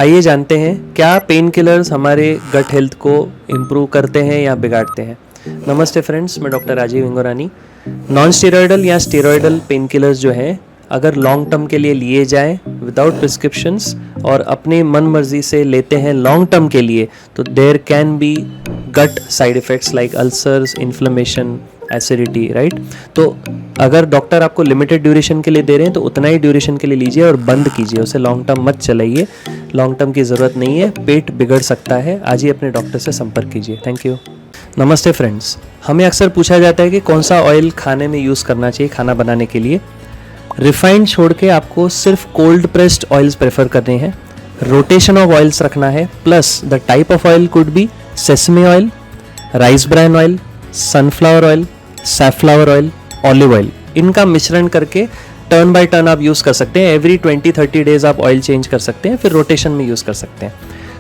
आइए जानते हैं क्या पेन किलर्स हमारे गट हेल्थ को इम्प्रूव करते हैं या बिगाड़ते हैं। नमस्ते फ्रेंड्स, मैं डॉक्टर राजीव इंगोरानी। नॉन स्टेरॉयडल या स्टेरॉयडल पेन किलर्स जो हैं, अगर लॉन्ग टर्म के लिए लिए जाएं विदाउट प्रिस्क्रिप्शंस और अपनी मन मर्जी से लेते हैं लॉन्ग टर्म के लिए, तो there can be gut side effects like ulcers, inflammation, acidity, right. तो अगर डॉक्टर आपको लिमिटेड ड्यूरेशन के लिए दे रहे हैं तो उतना ही ड्यूरेशन के लिए लीजिए और बंद कीजिए, उसे लॉन्ग टर्म मत चलाइए। लॉन्ग टर्म की ज़रूरत नहीं है, पेट बिगड़ सकता है। आज ही अपने डॉक्टर से संपर्क कीजिए। Thank you. नमस्ते फ्रेंड्स, हमें अक्सर पूछा जाता है कि कौन सा ऑयल खाने में यूज़ करना चाहिए खाना बनाने के लिए। रिफाइंड छोड़ के आपको सिर्फ कोल्ड प्रेस्ड ऑयल्स प्रेफर करने हैं। रोटेशन ऑफ ऑयल्स रखना है, plus the type of oil could be sesame oil, rice bran oil, sunflower oil, safflower oil, olive oil. इनका मिश्रण करके टर्न बाय टर्न आप यूज़ कर सकते हैं। एवरी 20-30 डेज आप ऑयल चेंज कर सकते हैं, फिर रोटेशन में यूज़ कर सकते हैं।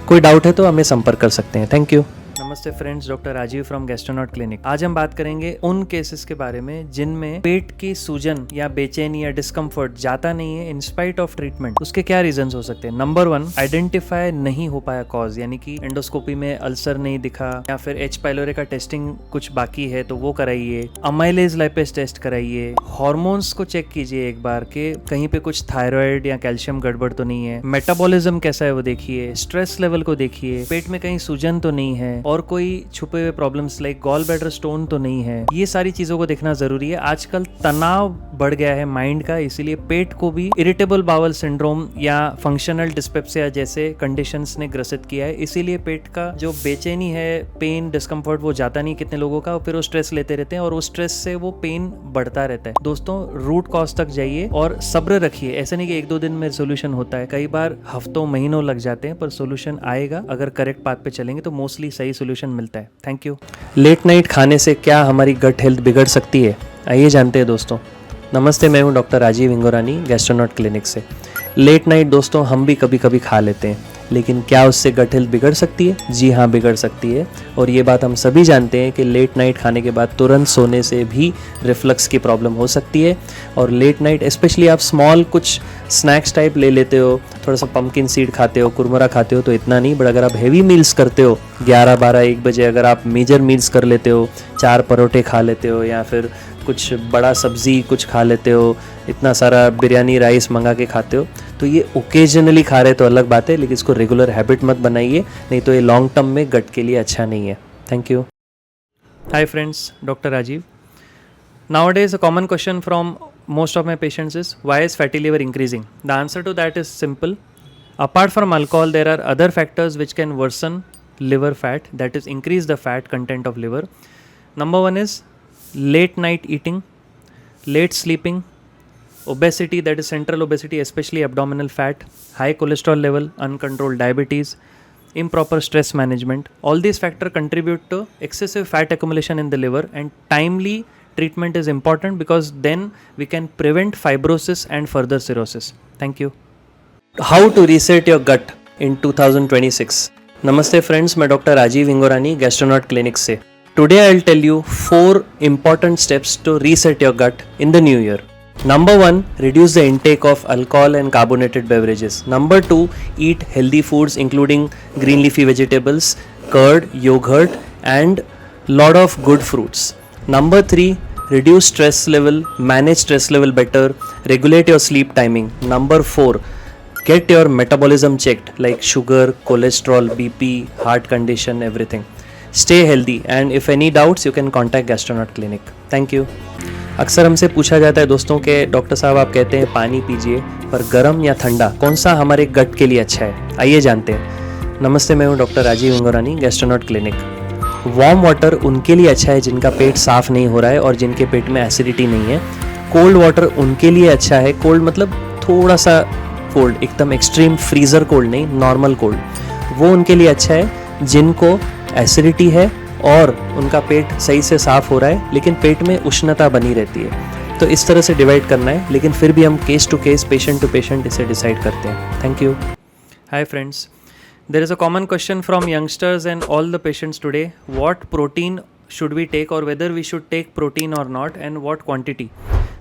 कोई डाउट है तो हमें संपर्क कर सकते हैं। Thank you. नमस्ते friends, doctor Rajeev from Gastronaut clinic. आज हम बात करेंगे उन केसेस के बारे में जिनमें पेट की सूजन या बेचैनी या डिस्कम्फर्ट जाता नहीं है इन स्पाइट ऑफ ट्रीटमेंट। उसके क्या रीजंस हो सकते हैं। नंबर 1, आइडेंटिफाई नहीं हो पाया कॉज, यानी कि एंडोस्कोपी में अल्सर नहीं दिखा या फिर एच पाइलोरी का टेस्टिंग कुछ बाकी है तो वो कराइए। अमाइलेज लाइपेज टेस्ट कराइए। हार्मोन्स को चेक कीजिए एक बार के कहीं पे कुछ थायराइड या कैल्शियम गड़बड़ तो नहीं है। मेटाबॉलिज्म कैसा है वो देखिए। स्ट्रेस लेवल को देखिए। पेट में कहीं सूजन तो नहीं है और कोई छुपे हुए problems like gall bladder stone तो नहीं है। ये सारी चीजों को देखना जरूरी है। आजकल तनाव बढ़ गया है माइंड का, इसीलिए पेट को भी इरिटेबल बाउल सिंड्रोम या फंक्शनल डिस्पेप्सिया जैसे कंडीशंस ने ग्रसित किया है। इसीलिए पेट का जो बेचैनी है, पेन, डिस्कम्फर्ट वो जाता नहीं कितने लोगों का, फिर वो स्ट्रेस लेते रहते हैं और उस स्ट्रेस से वो पेन बढ़ता रहता है। दोस्तों, रूट कॉज तक जाइए और सब्र रखिए। ऐसे नहीं कि 1-2 दिन में सोल्यूशन होता है, कई बार हफ्तों महीनों लग जाते हैं, पर सोल्यूशन आएगा। अगर करेक्ट पाथ पे चलेंगे तो मोस्टली सही सोल्यूशन मिलता है। Thank you. लेट नाइट खाने से क्या हमारी गट हेल्थ बिगड़ सकती है, आइए जानते हैं दोस्तों। नमस्ते, मैं हूं डॉक्टर राजीव इंगोरानी गैस्ट्रोनॉट क्लिनिक से। लेट नाइट दोस्तों हम भी कभी कभी खा लेते हैं, लेकिन क्या उससे गट हेल्थ बिगड़ सकती है? जी हाँ, बिगड़ सकती है। और ये बात हम सभी जानते हैं कि लेट नाइट खाने के बाद तुरंत सोने से भी रिफ्लक्स की प्रॉब्लम हो सकती है। और लेट नाइट स्पेशली आप स्मॉल कुछ स्नैक्स टाइप ले लेते हो, थोड़ा सा पम्पकिन सीड खाते हो, कुरमुरा खाते हो तो इतना नहीं, बट अगर आप हेवी मील्स करते हो 11, 12, 1 बजे, अगर आप मेजर मील्स कर लेते हो, 4 परोठे खा लेते हो या फिर कुछ बड़ा सब्जी कुछ खा लेते हो, इतना सारा बिरयानी राइस मंगा के खाते हो, तो ये ओकेजनली खा रहे तो अलग बात है, लेकिन इसको रेगुलर हैबिट मत बनाइए, नहीं तो ये लॉन्ग टर्म में गट के लिए अच्छा नहीं है। Thank you. Hi friends, doctor Rajeev. Nowadays, a common question from most of my patients is, why is fatty liver increasing? The answer to that is simple. Apart from alcohol, there are other factors which can worsen liver fat, that is increase the fat content of liver. Number 1 is late night eating, late sleeping, obesity, that is central obesity, especially abdominal fat, high cholesterol level, uncontrolled diabetes, improper stress management. All these factors contribute to excessive fat accumulation in the liver, and timely treatment is important because then we can prevent fibrosis and further cirrhosis. Thank you. How to reset your gut in 2026? Namaste friends, मैं doctor Rajeev Hingorani Gastronaut clinic से। Today I'll tell you 4 important steps to reset your gut in the new year. Number 1, reduce the intake of alcohol and carbonated beverages. Number 2, eat healthy foods including green leafy vegetables, curd, yogurt and lot of good fruits. Number 3, reduce stress level, manage stress level better, regulate your sleep timing. Number 4, get your metabolism checked like sugar, cholesterol, BP, heart condition, everything. Stay healthy and if any doubts you can contact Gastronaut Clinic. Thank you. अक्सर हमसे पूछा जाता है दोस्तों के doctor साहब आप कहते हैं पानी पीजिए, पर गर्म या ठंडा कौन सा हमारे गट के लिए अच्छा है, आइए जानते हैं। नमस्ते, मैं हूँ doctor Rajeev Hingorani Gastronaut clinic. Warm water उनके लिए अच्छा है जिनका पेट साफ़ नहीं हो रहा है और जिनके पेट में एसिडिटी नहीं है। कोल्ड वाटर उनके लिए अच्छा है, कोल्ड मतलब थोड़ा सा कोल्ड, एकदम एक्सट्रीम फ्रीज़र कोल्ड नहीं, नॉर्मल कोल्ड, वो उनके लिए अच्छा है जिनको एसिडिटी है और उनका पेट सही से साफ़ हो रहा है लेकिन पेट में उष्णता बनी रहती है। तो इस तरह से डिवाइड करना है, लेकिन फिर भी हम case to case, patient to patient इसे डिसाइड करते हैं। Thank you. Hi friends, there is a common question from youngsters and all the patients today, what protein should we take or whether we should take protein or not and what quantity.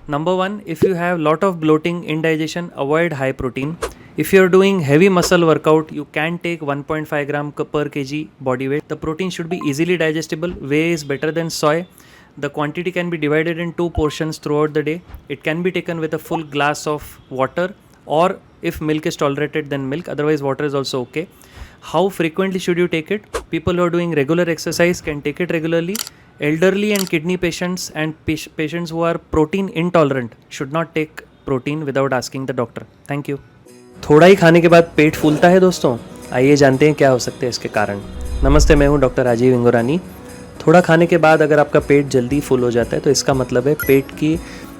Number 1, if you have lot of bloating, indigestion, avoid high protein. If you are doing heavy muscle workout, you can take 1.5 gram per kg body weight. The protein should be easily digestible. Whey is better than soy. The quantity can be divided in 2 portions throughout the day. It can be taken with a full glass of water, or if milk is tolerated, then milk. Otherwise, water is also okay. How frequently should you take it? People who are doing regular exercise can take it regularly. Elderly and kidney patients and patients who are protein intolerant should not take protein without asking the doctor. Thank you. थोड़ा ही खाने के बाद पेट फूलता है दोस्तों, आइए जानते हैं क्या हो सकते हैं इसके कारण। नमस्ते, मैं हूं डॉक्टर राजीव इंगोरानी। थोड़ा खाने के बाद अगर आपका पेट जल्दी फुल हो जाता है तो इसका मतलब है पेट की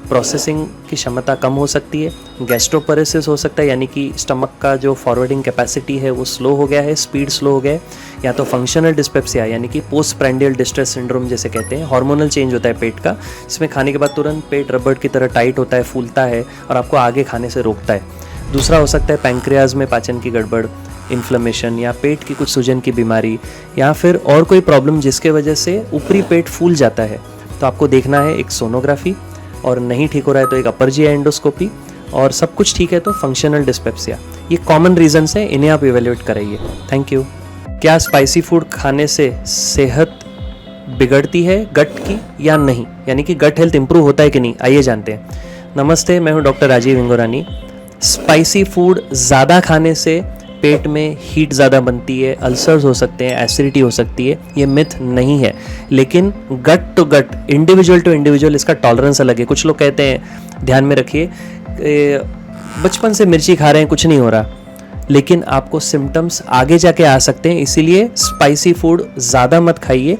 प्रोसेसिंग की क्षमता कम हो सकती है, गैस्ट्रोपरेसिस हो सकता है, यानी कि स्टमक का जो फॉरवर्डिंग कैपेसिटी है वो स्लो हो गया है, स्पीड स्लो हो गया है, या तो फंक्शनल डिस्पेप्सिया यानी कि पोस्ट प्रैंडियल डिस्ट्रेस सिंड्रोम जैसे कहते हैं, हार्मोनल चेंज होता है पेट का, इसमें खाने के बाद तुरंत पेट रबड़ की तरह टाइट होता है, फूलता है और आपको आगे खाने से रोकता है। दूसरा हो सकता है पैंक्रियाज में पाचन की गड़बड़, इन्फ्लेमेशन या पेट की कुछ सूजन की बीमारी, या फिर और कोई प्रॉब्लम जिसके वजह से ऊपरी पेट फूल जाता है। तो आपको देखना है एक सोनोग्राफी, और नहीं ठीक हो रहा है तो एक अपर जी एंडोस्कोपी, और सब कुछ ठीक है तो फंक्शनल डिस्पेप्सिया। ये कॉमन रीजंस हैं, इन्हें आप इवेल्युएट कराइए। Thank you. क्या स्पाइसी फूड खाने से सेहत बिगड़ती है गट की या नहीं, यानी कि गट हेल्थ इंप्रूव होता है कि नहीं, आइए जानते हैं। नमस्ते, मैं हूं डॉक्टर राजीव इंगोरानी। स्पाइसी फूड ज़्यादा खाने से पेट में हीट ज़्यादा बनती है, अल्सर्स हो सकते हैं, एसिडिटी हो सकती है, ये मिथ नहीं है। लेकिन gut to gut, individual to individual इसका टॉलरेंस अलग है। कुछ लोग कहते हैं, ध्यान में रखिए, बचपन से मिर्ची खा रहे हैं कुछ नहीं हो रहा, लेकिन आपको सिम्टम्स आगे जाके आ सकते हैं। इसीलिए स्पाइसी फूड ज़्यादा मत खाइए,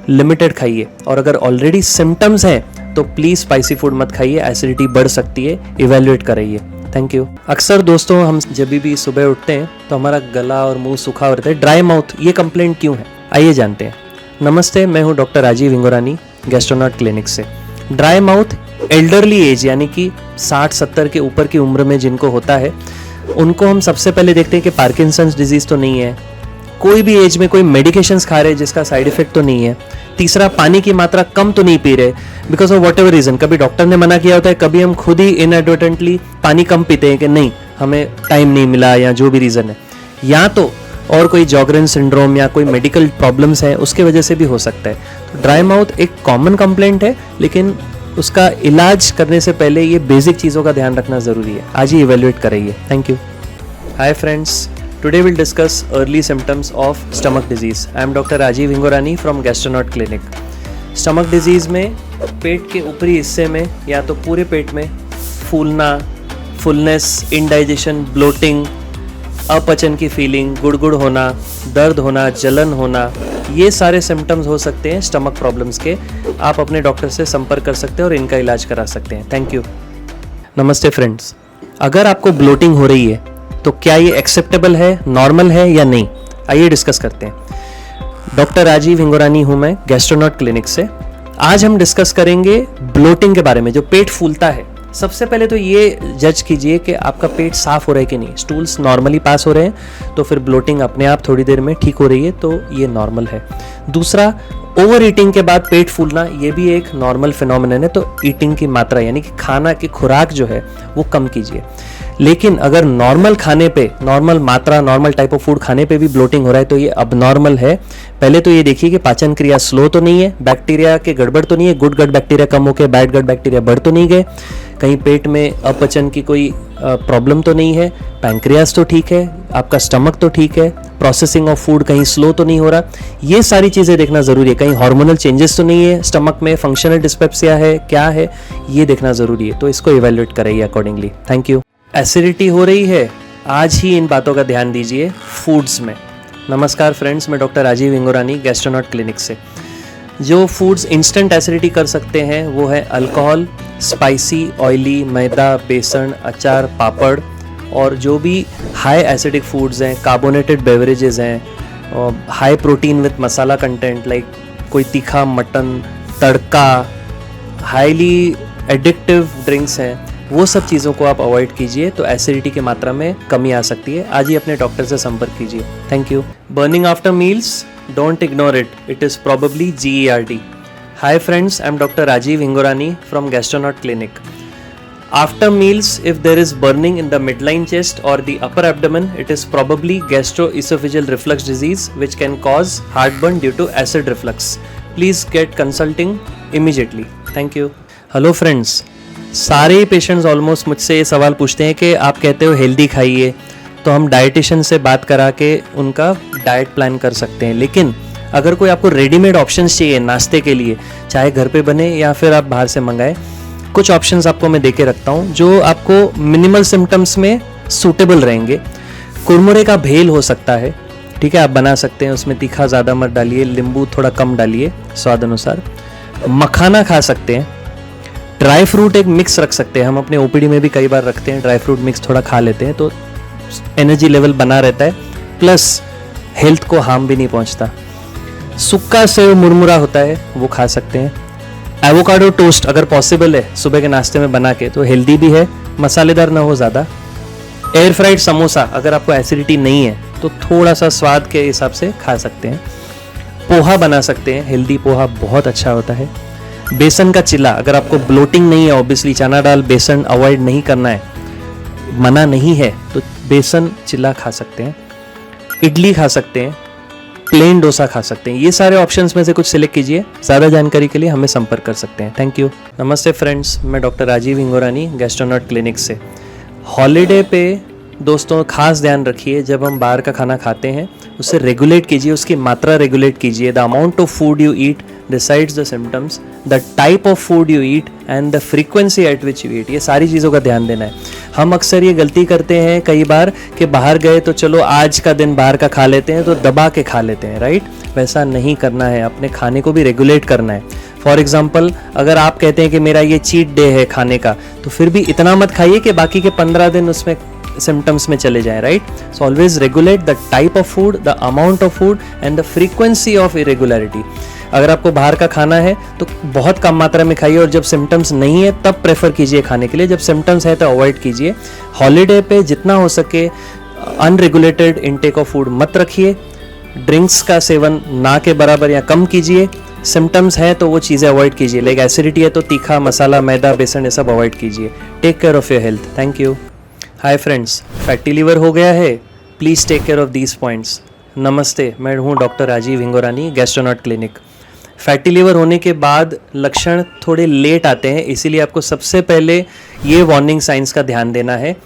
लिमिटेड खाइए। और अगर ऑलरेडी सिम्टम्स हैं तो प्लीज़ स्पाइसी फूड मत खाइए, एसिडिटी बढ़ सकती है, इवेल्युएट कराइए। Thank you. अक्सर दोस्तों हम जब भी सुबह उठते हैं तो हमारा गला और मुंह सूखा रहता है, ड्राई माउथ, ये कंप्लेंट क्यों है, आइए जानते हैं। नमस्ते, मैं हूं डॉक्टर राजीव इंगोरानी, गैस्ट्रोनॉट क्लिनिक से। ड्राई माउथ एल्डरली एज यानी कि 60-70 के ऊपर की उम्र में जिनको होता है, उनको हम सबसे पहले देखते हैं कि पार्किंसंस डिजीज़ तो नहीं है, कोई भी एज में कोई मेडिकेशंस खा रहे जिसका साइड इफेक्ट तो नहीं है, तीसरा पानी की मात्रा कम तो नहीं पी रहे because of whatever reason, कभी डॉक्टर ने मना किया होता है, कभी हम खुद ही इनएडवर्टेंटली पानी कम पीते हैं कि नहीं हमें टाइम नहीं मिला या जो भी रीज़न है, या तो और कोई जॉगरेन सिंड्रोम या कोई मेडिकल प्रॉब्लम्स है उसके वजह से भी हो सकता है। तो ड्राई माउथ एक कॉमन कंप्लेंट है, लेकिन उसका इलाज करने से पहले ये बेसिक चीज़ों का ध्यान रखना ज़रूरी है। आज ही इवेल्युएट कराइए। Thank you. Hi friends, today we'll discuss early symptoms of stomach disease. I am Dr. Rajiv Ingorani from Gastronaut Clinic. Stomach disease में पेट के ऊपरी हिस्से में या तो पूरे पेट में फूलना, फुलनेस, इंडाइजेशन, ब्लोटिंग, अपचन की फीलिंग, गुड़गुड़ होना, दर्द होना, जलन होना, ये सारे सिम्टम्स हो सकते हैं स्टमक प्रॉब्लम्स के। आप अपने डॉक्टर से संपर्क कर सकते हैं और इनका इलाज करा सकते हैं। Thank you. नमस्ते फ्रेंड्स, अगर आपको ब्लोटिंग हो रही है तो क्या ये एक्सेप्टेबल है, नॉर्मल है या नहीं, आइए डिस्कस करते हैं। डॉक्टर राजीव इंगोरानी हूं मैं, गैस्ट्रोनॉट क्लिनिक से। आज हम डिस्कस करेंगे ब्लोटिंग के बारे में, जो पेट फूलता है। सबसे पहले तो ये जज कीजिए कि आपका पेट साफ हो रहा है कि नहीं, स्टूल्स नॉर्मली पास हो रहे हैं तो फिर ब्लोटिंग अपने आप थोड़ी देर में ठीक हो रही है, तो ये नॉर्मल है। दूसरा, ओवर ईटिंग के बाद पेट फूलना, ये भी एक नॉर्मल फिनोमिनन है, तो ईटिंग की मात्रा यानी कि खाना की खुराक जो है वो कम कीजिए। लेकिन अगर नॉर्मल खाने पे, नॉर्मल मात्रा, नॉर्मल टाइप ऑफ फूड खाने पे भी ब्लोटिंग हो रहा है तो ये अबनॉर्मल है। पहले तो ये देखिए कि पाचन क्रिया स्लो तो नहीं है, बैक्टीरिया के गड़बड़ तो नहीं है, गुड गट बैक्टीरिया कम होकर बैड गट बैक्टीरिया बढ़ तो नहीं गए, कहीं पेट में अपचन की कोई प्रॉब्लम तो नहीं है, पैंक्रियास तो ठीक है, आपका स्टमक तो ठीक है, प्रोसेसिंग ऑफ फूड कहीं स्लो तो नहीं हो रहा, ये सारी चीज़ें देखना ज़रूरी है। कहीं हार्मोनल चेंजेस तो नहीं है स्टमक में, फंक्शनल डिस्पेप्सिया है, क्या है, ये देखना ज़रूरी है। तो इसको इवेल्युएट कराइए अकॉर्डिंगली। Thank you. एसिडिटी हो रही है, आज ही इन बातों का ध्यान दीजिए फूड्स में। नमस्कार फ्रेंड्स, मैं डॉक्टर राजीव इंगोरानी, गैस्ट्रोनॉट क्लिनिक से। जो फूड्स इंस्टेंट एसिडिटी कर सकते हैं वो है अल्कोहल, स्पाइसी, ऑयली, मैदा, बेसन, अचार, पापड़, और जो भी हाई एसिडिक फूड्स हैं, कार्बोनेटेड बेवरेजेस हैं, high protein with masala content like कोई तीखा मटन, तड़का, हाईली एडिक्टिव ड्रिंक्स हैं, वो सब चीज़ों को आप अवॉइड कीजिए तो एसिडिटी की मात्रा में कमी आ सकती है। आज ही अपने डॉक्टर से संपर्क कीजिए। Thank you. Burning after meals, don't ignore it, it is probably GERD. Hi friends, I am Dr. Rajiv Ingorani from Gastronaut Clinic. After meals, if there is burning in the midline chest or the upper abdomen, it is probably gastroesophageal reflux disease which can cause heartburn due to acid reflux. Please get consulting immediately. Thank you. Hello friends. सारे patients almost मुझसे ये सवाल पूछते हैं कि आप कहते हो हेल्दी खाइए, तो हम डाइटिशियन से बात करा के उनका डाइट प्लान कर सकते हैं। लेकिन अगर कोई आपको रेडीमेड ऑप्शंस चाहिए नाश्ते के लिए, चाहे घर पे बने या फिर आप बाहर से मंगाए, कुछ ऑप्शंस आपको मैं देके रखता हूँ जो आपको मिनिमल सिम्टम्स में सूटेबल रहेंगे। कुरमुरे का भेल हो सकता है, ठीक है, आप बना सकते हैं, उसमें तीखा ज़्यादा मत डालिए, नींबू थोड़ा कम डालिए स्वाद अनुसार। मखाना खा सकते हैं, ड्राई फ्रूट एक मिक्स रख सकते हैं, हम अपने ओपीडी में भी कई बार रखते हैं, ड्राई फ्रूट मिक्स थोड़ा खा लेते हैं तो एनर्जी लेवल बना रहता है, प्लस हेल्थ को हार्म भी नहीं पहुंचता। सुक्का सेव मुरमुरा होता है, वो खा सकते हैं। एवोकाडो टोस्ट अगर पॉसिबल है सुबह के नाश्ते में बना के, तो हेल्दी भी है, मसालेदार ना हो ज़्यादा। एयर फ्राइड समोसा अगर आपको एसिडिटी नहीं है तो थोड़ा सा स्वाद के हिसाब से खा सकते हैं। पोहा बना सकते हैं, हेल्दी पोहा बहुत अच्छा होता है। बेसन का चिल्ला, अगर आपको ब्लोटिंग नहीं है, ऑब्वियसली चना दाल बेसन अवॉइड नहीं करना है, मना नहीं है, तो बेसन चिल्ला खा सकते हैं। इडली खा सकते हैं, प्लेन डोसा खा सकते हैं। ये सारे ऑप्शंस में से कुछ सिलेक्ट कीजिए। ज़्यादा जानकारी के लिए हमें संपर्क कर सकते हैं। Thank you. नमस्ते फ्रेंड्स, मैं डॉक्टर राजीव इंगोरानी गैस्ट्रोनॉट क्लिनिक से। हॉलीडे पे दोस्तों खास ध्यान रखिए, जब हम बाहर का खाना खाते हैं उसे रेगुलेट कीजिए, उसकी मात्रा रेगुलेट कीजिए। The amount of food you eat decides the symptoms, the type of food you eat and the frequency eight which you eat. ये सारी चीज़ों का ध्यान देना है। हम अक्सर ये गलती करते हैं कई बार कि बाहर गए तो चलो आज का दिन बाहर का खा लेते हैं, तो दबा के खा लेते हैं, राइट? वैसा नहीं करना है, अपने खाने को भी रेगुलेट करना है। फॉर एग्जाम्पल, अगर आप कहते हैं कि मेरा ये चीट डे है खाने का, तो फिर भी इतना मत खाइए कि बाकी के 15 दिन उसमें सिम्टम्स में चले जाएं, right? So always regulate the type of food, the amount of food and the frequency of irregularity. अगर आपको बाहर का खाना है तो बहुत कम मात्रा में खाइए, और जब सिम्टम्स नहीं है तब प्रेफर कीजिए खाने के लिए। जब सिम्टम्स है तो अवॉइड कीजिए। हॉलीडे पे जितना हो सके अनरेगुलेटेड इनटेक ऑफ फूड मत रखिए। ड्रिंक्स का सेवन ना के बराबर या कम कीजिए। सिम्टम्स है तो वो चीज़ें अवॉइड कीजिए, लाइक एसिडिटी है तो तीखा, मसाला, मैदा, बेसन, ये सब अवॉइड कीजिए। Take care of your health. Thank you. Hi friends, fatty liver हो गया है, please take care of these points. नमस्ते, मैं हूँ doctor Rajeev Hingorani Gastronaut clinic. Fatty liver होने के बाद लक्षण थोड़े लेट आते हैं, इसीलिए आपको सबसे पहले ये वार्निंग साइंस का ध्यान देना है।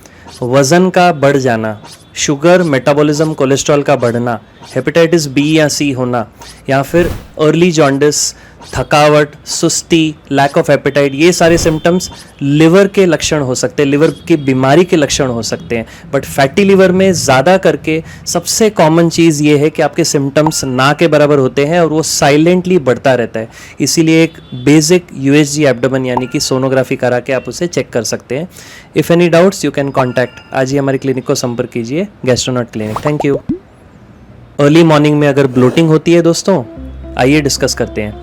वज़न का बढ़ जाना, शुगर, मेटाबॉलिज्म, कोलेस्ट्रॉल का बढ़ना, हेपेटाइटिस बी या सी होना, या फिर अर्ली जॉन्डिस, थकावट, सुस्ती, लैक ऑफ एपेटाइट, ये सारे सिम्टम्स लिवर के लक्षण हो सकते हैं, लिवर की बीमारी के लक्षण हो सकते हैं। बट फैटी लिवर में ज़्यादा करके सबसे कॉमन चीज़ ये है कि आपके सिम्टम्स ना के बराबर होते हैं और वो साइलेंटली बढ़ता रहता है। इसीलिए एक बेसिक यूएसजी एब्डोमेन यानी कि सोनोग्राफी करा के आप उसे चेक कर सकते हैं। If any doubts you can contact. आज ही हमारी क्लिनिक को संपर्क कीजिए, Gastronaut clinic. Thank you. Early morning में अगर ब्लोटिंग होती है दोस्तों, आइए डिस्कस करते हैं।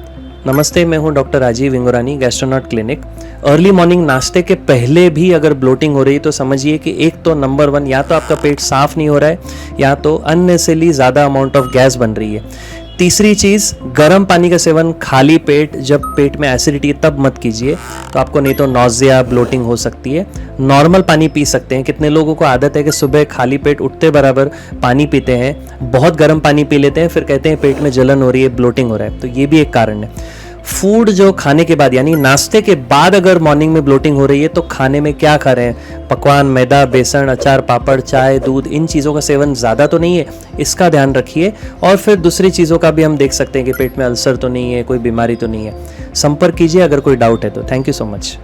नमस्ते, मैं हूं doctor Rajeev Hingorani Gastronaut clinic. Early morning नाश्ते के पहले भी अगर ब्लोटिंग हो रही है तो समझिए कि एक तो नंबर 1 या तो आपका पेट साफ नहीं हो रहा है, या तो अननेसेसरली ज़्यादा अमाउंट ऑफ गैस बन रही है। तीसरी चीज़, गर्म पानी का सेवन खाली पेट, जब पेट में एसिडिटी तब मत कीजिए, तो आपको नहीं तो नॉजिया, ब्लोटिंग हो सकती है। नॉर्मल पानी पी सकते हैं। कितने लोगों को आदत है कि सुबह खाली पेट उठते बराबर पानी पीते हैं, बहुत गर्म पानी पी लेते हैं, फिर कहते हैं पेट में जलन हो रही है, ब्लोटिंग हो रहा है, तो ये भी एक कारण है। फूड जो खाने के बाद यानी नाश्ते के बाद अगर मॉर्निंग में ब्लोटिंग हो रही है तो खाने में क्या खा रहे हैं? पकवान, मैदा, बेसन, अचार, पापड़, चाय, दूध, इन चीज़ों का सेवन ज़्यादा तो नहीं है, इसका ध्यान रखिए। और फिर दूसरी चीज़ों का भी हम देख सकते हैं कि पेट में अल्सर तो नहीं है, कोई बीमारी तो नहीं है। संपर्क कीजिए अगर कोई डाउट है तो। Thank you so much.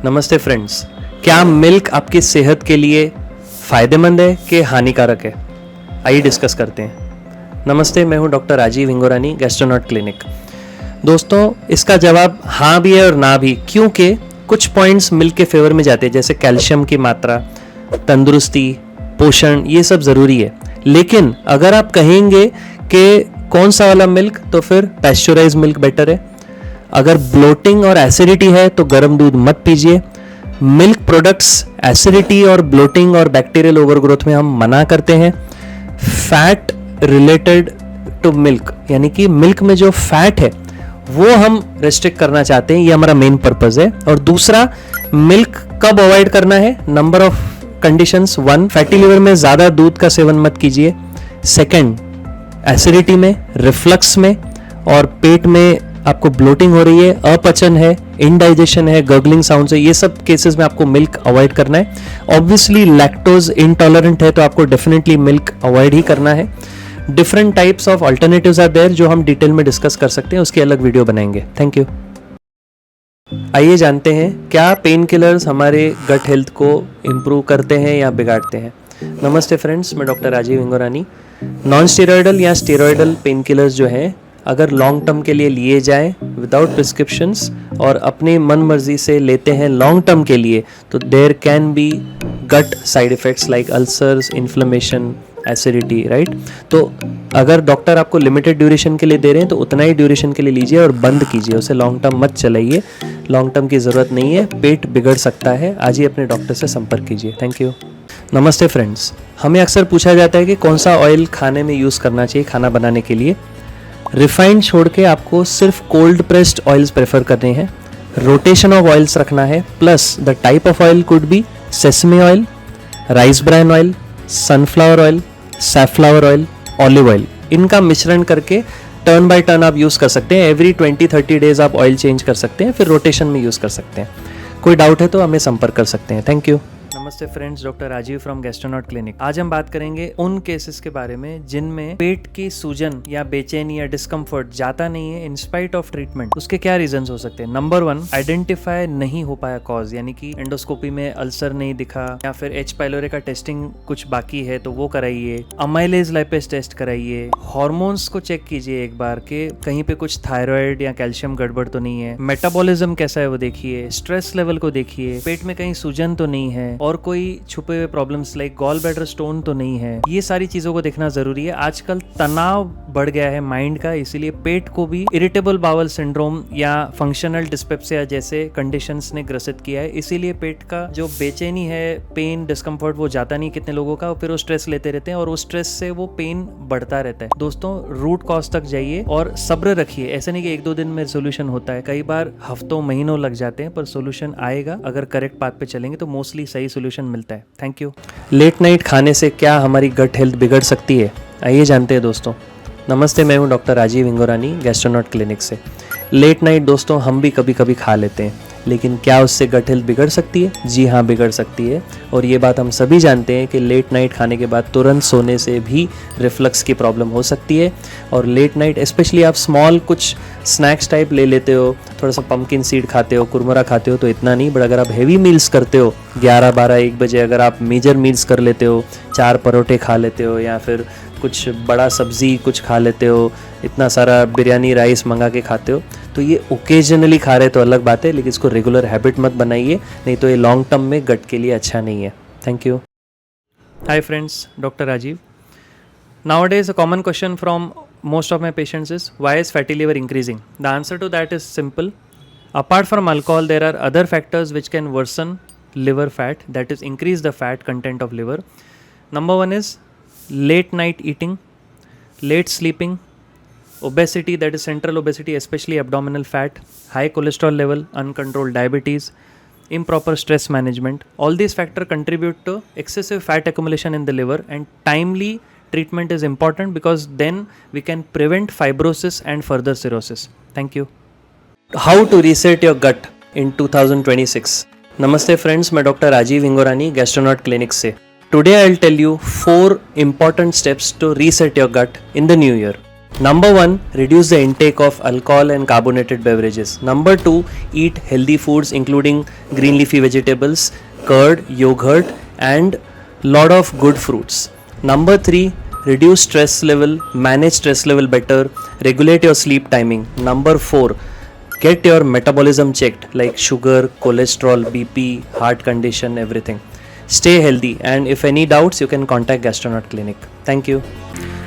नमस्ते फ्रेंड्स, क्या मिल्क आपकी सेहत के लिए फ़ायदेमंद है कि हानिकारक है? आइए डिस्कस करते हैं। नमस्ते, मैं हूँ डॉक्टर राजीव इंगोरानी गैस्ट्रोनॉट क्लिनिक। दोस्तों, इसका जवाब हाँ भी है और ना भी, क्योंकि कुछ पॉइंट्स मिल्क के फेवर में जाते हैं, जैसे कैल्शियम की मात्रा, तंदुरुस्ती, पोषण, ये सब ज़रूरी है। लेकिन अगर आप कहेंगे कि कौन सा वाला मिल्क, तो फिर पैस्चराइज मिल्क बेटर है। अगर ब्लोटिंग और एसिडिटी है तो गर्म दूध मत पीजिए। मिल्क प्रोडक्ट्स एसिडिटी और ब्लोटिंग और बैक्टीरियल ओवरग्रोथ में हम मना करते हैं। फैट रिलेटेड टू मिल्क, यानी कि मिल्क में जो फैट है वो हम रेस्ट्रिक्ट करना चाहते हैं, ये हमारा मेन पर्पस है। और दूसरा, मिल्क कब अवॉइड करना है? Number of conditions. 1, fatty liver में ज़्यादा दूध का सेवन मत कीजिए। 2, एसिडिटी में, रिफ्लक्स में, और पेट में आपको ब्लोटिंग हो रही है, अपचन है, इनडाइजेशन है, गर्गलिंग साउंड है, ये सब केसेस में आपको मिल्क अवॉइड करना है। ऑब्वियसली लैक्टोज इंटॉलरेंट है तो आपको डेफिनेटली मिल्क अवॉइड ही करना है। Different types of alternatives are there जो हम डिटेल में डिस्कस कर सकते हैं, उसकी अलग वीडियो बनाएंगे। Thank you. आइए जानते हैं क्या पेन किलर्स हमारे गट हेल्थ को इम्प्रूव करते हैं या बिगाड़ते हैं। नमस्ते फ्रेंड्स, मैं डॉक्टर राजीव इंगोरानी। नॉन स्टेरॉयडल या स्टेरॉयडल पेन किलर्स जो हैं, अगर लॉन्ग टर्म के लिए लिए जाएं विदाउट प्रिस्क्रिप्शंस और अपनी मन मर्जी से लेते हैं लॉन्ग टर्म के लिए, तो there can be gut side effects like ulcers, inflammation, acidity, right. तो अगर डॉक्टर आपको लिमिटेड ड्यूरेशन के लिए दे रहे हैं तो उतना ही ड्यूरेशन के लिए लीजिए और बंद कीजिए, उसे लॉन्ग टर्म मत चलाइए। लॉन्ग टर्म की ज़रूरत नहीं है, पेट बिगड़ सकता है। आज ही अपने डॉक्टर से संपर्क कीजिए। Thank you. नमस्ते फ्रेंड्स, हमें अक्सर पूछा जाता है कि कौन सा ऑयल खाने में यूज़ करना चाहिए खाना बनाने के लिए। रिफाइंड छोड़ के आपको सिर्फ कोल्ड प्रेस्ड ऑयल्स प्रेफर करने हैं। रोटेशन ऑफ ऑयल्स रखना है, plus the type of oil could be sesame oil, rice bran oil, sunflower oil, safflower oil, olive oil. इनका मिश्रण करके टर्न बाय टर्न आप यूज़ कर सकते हैं। एवरी 20-30 डेज आप ऑयल चेंज कर सकते हैं, फिर रोटेशन में यूज़ कर सकते हैं। कोई डाउट है तो हमें संपर्क कर सकते हैं। Thank you. नमस्ते friends, doctor Rajeev from Gastronaut clinic. आज हम बात करेंगे उन केसेस के बारे में जिनमें पेट की सूजन या बेचैनी या डिस्कम्फर्ट जाता नहीं है इन स्पाइट ऑफ ट्रीटमेंट। उसके क्या रीजंस हो सकते हैं? नंबर 1, आइडेंटिफाई नहीं हो पाया कॉज, यानी कि एंडोस्कोपी में अल्सर नहीं दिखा, या फिर एच पाइलोरी का टेस्टिंग कुछ बाकी है तो वो कराइए। अमाइलेज लाइपेज टेस्ट कराइए। हार्मोन्स को चेक कीजिए एक बार के कहीं पे कुछ थायराइड या कैल्शियम गड़बड़ तो नहीं है। मेटाबॉलिज्म कैसा है वो देखिए। स्ट्रेस लेवल को देखिए। पेट में कहीं सूजन तो नहीं है और कोई छुपे हुए problems like gall bladder stone तो नहीं है। ये सारी चीजों को देखना जरूरी है। आजकल तनाव बढ़ गया है माइंड का, इसीलिए पेट को भी इरिटेबल बाउल सिंड्रोम या फंक्शनल डिस्पेप्सिया जैसे कंडीशंस ने ग्रसित किया है। इसीलिए पेट का जो बेचैनी है, पेन, डिस्कम्फर्ट, वो जाता नहीं कितने लोगों का, फिर वो स्ट्रेस लेते रहते हैं और उस स्ट्रेस से वो पेन बढ़ता रहता है। दोस्तों, रूट कॉज तक जाइए और सब्र रखिए। ऐसे नहीं कि 1-2 दिन में सोल्यूशन होता है, कई बार हफ्तों महीनों लग जाते हैं, पर सोल्यूशन आएगा। अगर करेक्ट पाथ पे चलेंगे तो मोस्टली सही सोल्यूशन मिलता है। Thank you. लेट नाइट खाने से क्या हमारी गट हेल्थ बिगड़ सकती है? आइए जानते हैं दोस्तों। नमस्ते, मैं हूं डॉक्टर राजीव इंगोरानी गैस्ट्रोनॉट क्लिनिक से। लेट नाइट दोस्तों हम भी कभी कभी खा लेते हैं, लेकिन क्या उससे गट हेल्थ बिगड़ सकती है? जी हाँ, बिगड़ सकती है। और ये बात हम सभी जानते हैं कि लेट नाइट खाने के बाद तुरंत सोने से भी रिफ्लक्स की प्रॉब्लम हो सकती है। और लेट नाइट स्पेशली आप स्मॉल कुछ स्नैक्स टाइप ले लेते हो, थोड़ा सा पम्पकिन सीड खाते हो, कुरमुरा खाते हो तो इतना नहीं, बट अगर आप हेवी मील्स करते हो 11, 12, 1 बजे, अगर आप मेजर मील्स कर लेते हो, 4 परोठे खा लेते हो या फिर कुछ बड़ा सब्जी कुछ खा लेते हो, इतना सारा बिरयानी राइस मंगा के खाते हो, तो ये ओकेजनली खा रहे तो अलग बात है, लेकिन इसको रेगुलर हैबिट मत बनाइए, नहीं तो ये लॉन्ग टर्म में गट के लिए अच्छा नहीं है। Thank you. Hi friends, doctor Rajeev. Nowadays, a common question from most of my patients is, why is fatty liver increasing? The answer to that is simple. Apart from alcohol, there are other factors which can worsen liver fat, that is increase the fat content of liver. Number 1 is late night eating, late sleeping, obesity, that is central obesity, especially abdominal fat, high cholesterol level, uncontrolled diabetes, improper stress management. All these factors contribute to excessive fat accumulation in the liver, and timely treatment is important because then we can prevent fibrosis and further cirrhosis. Thank you. How to reset your gut in 2026? Namaste friends, मैं doctor Rajeev Hingorani Gastronaut clinic से। Today I'll tell you 4 important steps to reset your gut in the new year. Number 1, reduce the intake of alcohol and carbonated beverages. Number 2, eat healthy foods including green leafy vegetables, curd, yogurt and lot of good fruits. Number 3, reduce stress level, manage stress level better, regulate your sleep timing. Number 4, get your metabolism checked like sugar, cholesterol, BP, heart condition, everything. Stay healthy and if any doubts you can contact Gastronaut Clinic. Thank you.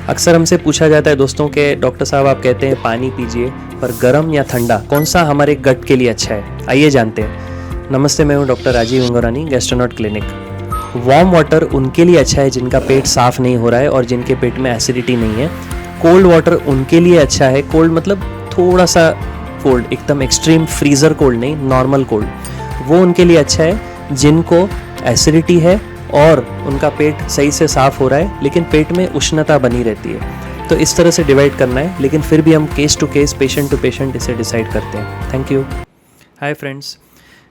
अक्सर हमसे पूछा जाता है दोस्तों के doctor साहब आप कहते हैं पानी पीजिए, पर गर्म या ठंडा कौन सा हमारे गट के लिए अच्छा है? आइए जानते हैं। नमस्ते, मैं हूँ doctor Rajeev Hingorani Gastronaut clinic. Warm water उनके लिए अच्छा है जिनका पेट साफ नहीं हो रहा है और जिनके पेट में एसिडिटी नहीं है। कोल्ड वाटर उनके लिए अच्छा है, कोल्ड मतलब थोड़ा सा कोल्ड, एकदम एक्सट्रीम फ्रीज़र कोल्ड नहीं, नॉर्मल कोल्ड, वो उनके लिए अच्छा है। जिनको एसिडिटी है और उनका पेट सही से साफ हो रहा है लेकिन पेट में उष्णता बनी रहती है। तो इस तरह से डिवाइड करना है, लेकिन फिर भी हम case to case, patient to patient इसे डिसाइड करते हैं। Thank you. Hi friends,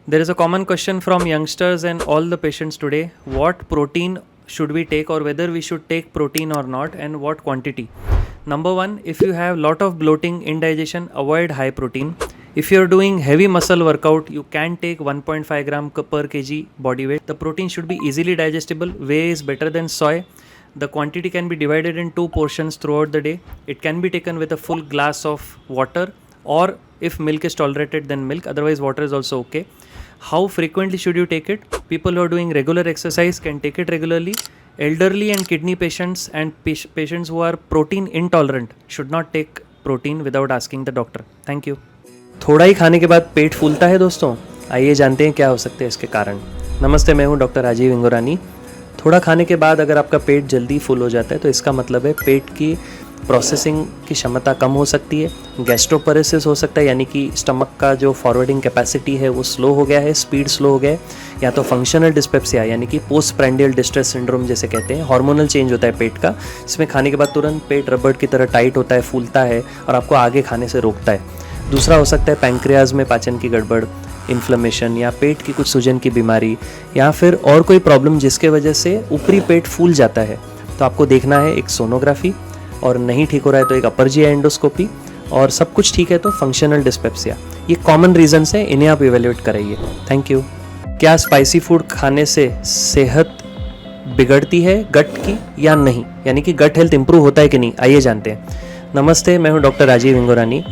there is a common question from youngsters and all the patients today, what protein should we take or whether we should take protein or not and what quantity. Number one, if you have lot of bloating, indigestion, avoid high protein. If you are doing heavy muscle workout, you can take 1.5 gram per kg body weight. The protein should be easily digestible. Whey is better than soy. The quantity can be divided in 2 portions throughout the day. It can be taken with a full glass of water, or if milk is tolerated then milk, otherwise water is also okay. How frequently should you take it? People who are doing regular exercise can take it regularly. Elderly and kidney patients and patients who are protein intolerant should not take protein without asking the doctor. Thank you. थोड़ा ही खाने के बाद पेट फूलता है दोस्तों, आइए जानते हैं क्या हो सकते हैं इसके कारण। नमस्ते, मैं हूं डॉक्टर राजीव इंगोरानी। थोड़ा खाने के बाद अगर आपका पेट जल्दी फुल हो जाता है तो इसका मतलब है पेट की प्रोसेसिंग की क्षमता कम हो सकती है, गैस्ट्रोपरेसिस हो सकता है, यानी कि स्टमक का जो फॉरवर्डिंग कैपेसिटी है वो स्लो हो गया है, स्पीड स्लो हो गया है, या तो फंक्शनल डिस्पेप्सिया यानी कि पोस्ट प्रेंडियल डिस्ट्रेस सिंड्रोम जैसे कहते हैं, हार्मोनल चेंज होता है पेट का, इसमें खाने के बाद तुरंत पेट रबड़ की तरह टाइट होता है, फूलता है और आपको आगे खाने से रोकता है। दूसरा हो सकता है पैंक्रियाज में पाचन की गड़बड़, इन्फ्लेमेशन या पेट की कुछ सूजन की बीमारी, या फिर और कोई प्रॉब्लम जिसके वजह से ऊपरी पेट फूल जाता है। तो आपको देखना है एक सोनोग्राफी, और नहीं ठीक हो रहा है तो एक अपर जी एंडोस्कोपी, और सब कुछ ठीक है तो फंक्शनल डिस्पेप्सिया। ये कॉमन रीजंस हैं, इन्हें आप इवेल्युएट कराइए। Thank you. क्या स्पाइसी फूड खाने से सेहत बिगड़ती है गट की या नहीं, यानी कि गट हेल्थ इंप्रूव होता है कि नहीं, आइए जानते हैं। नमस्ते, मैं हूं डॉक्टर राजीव इंगोरानी।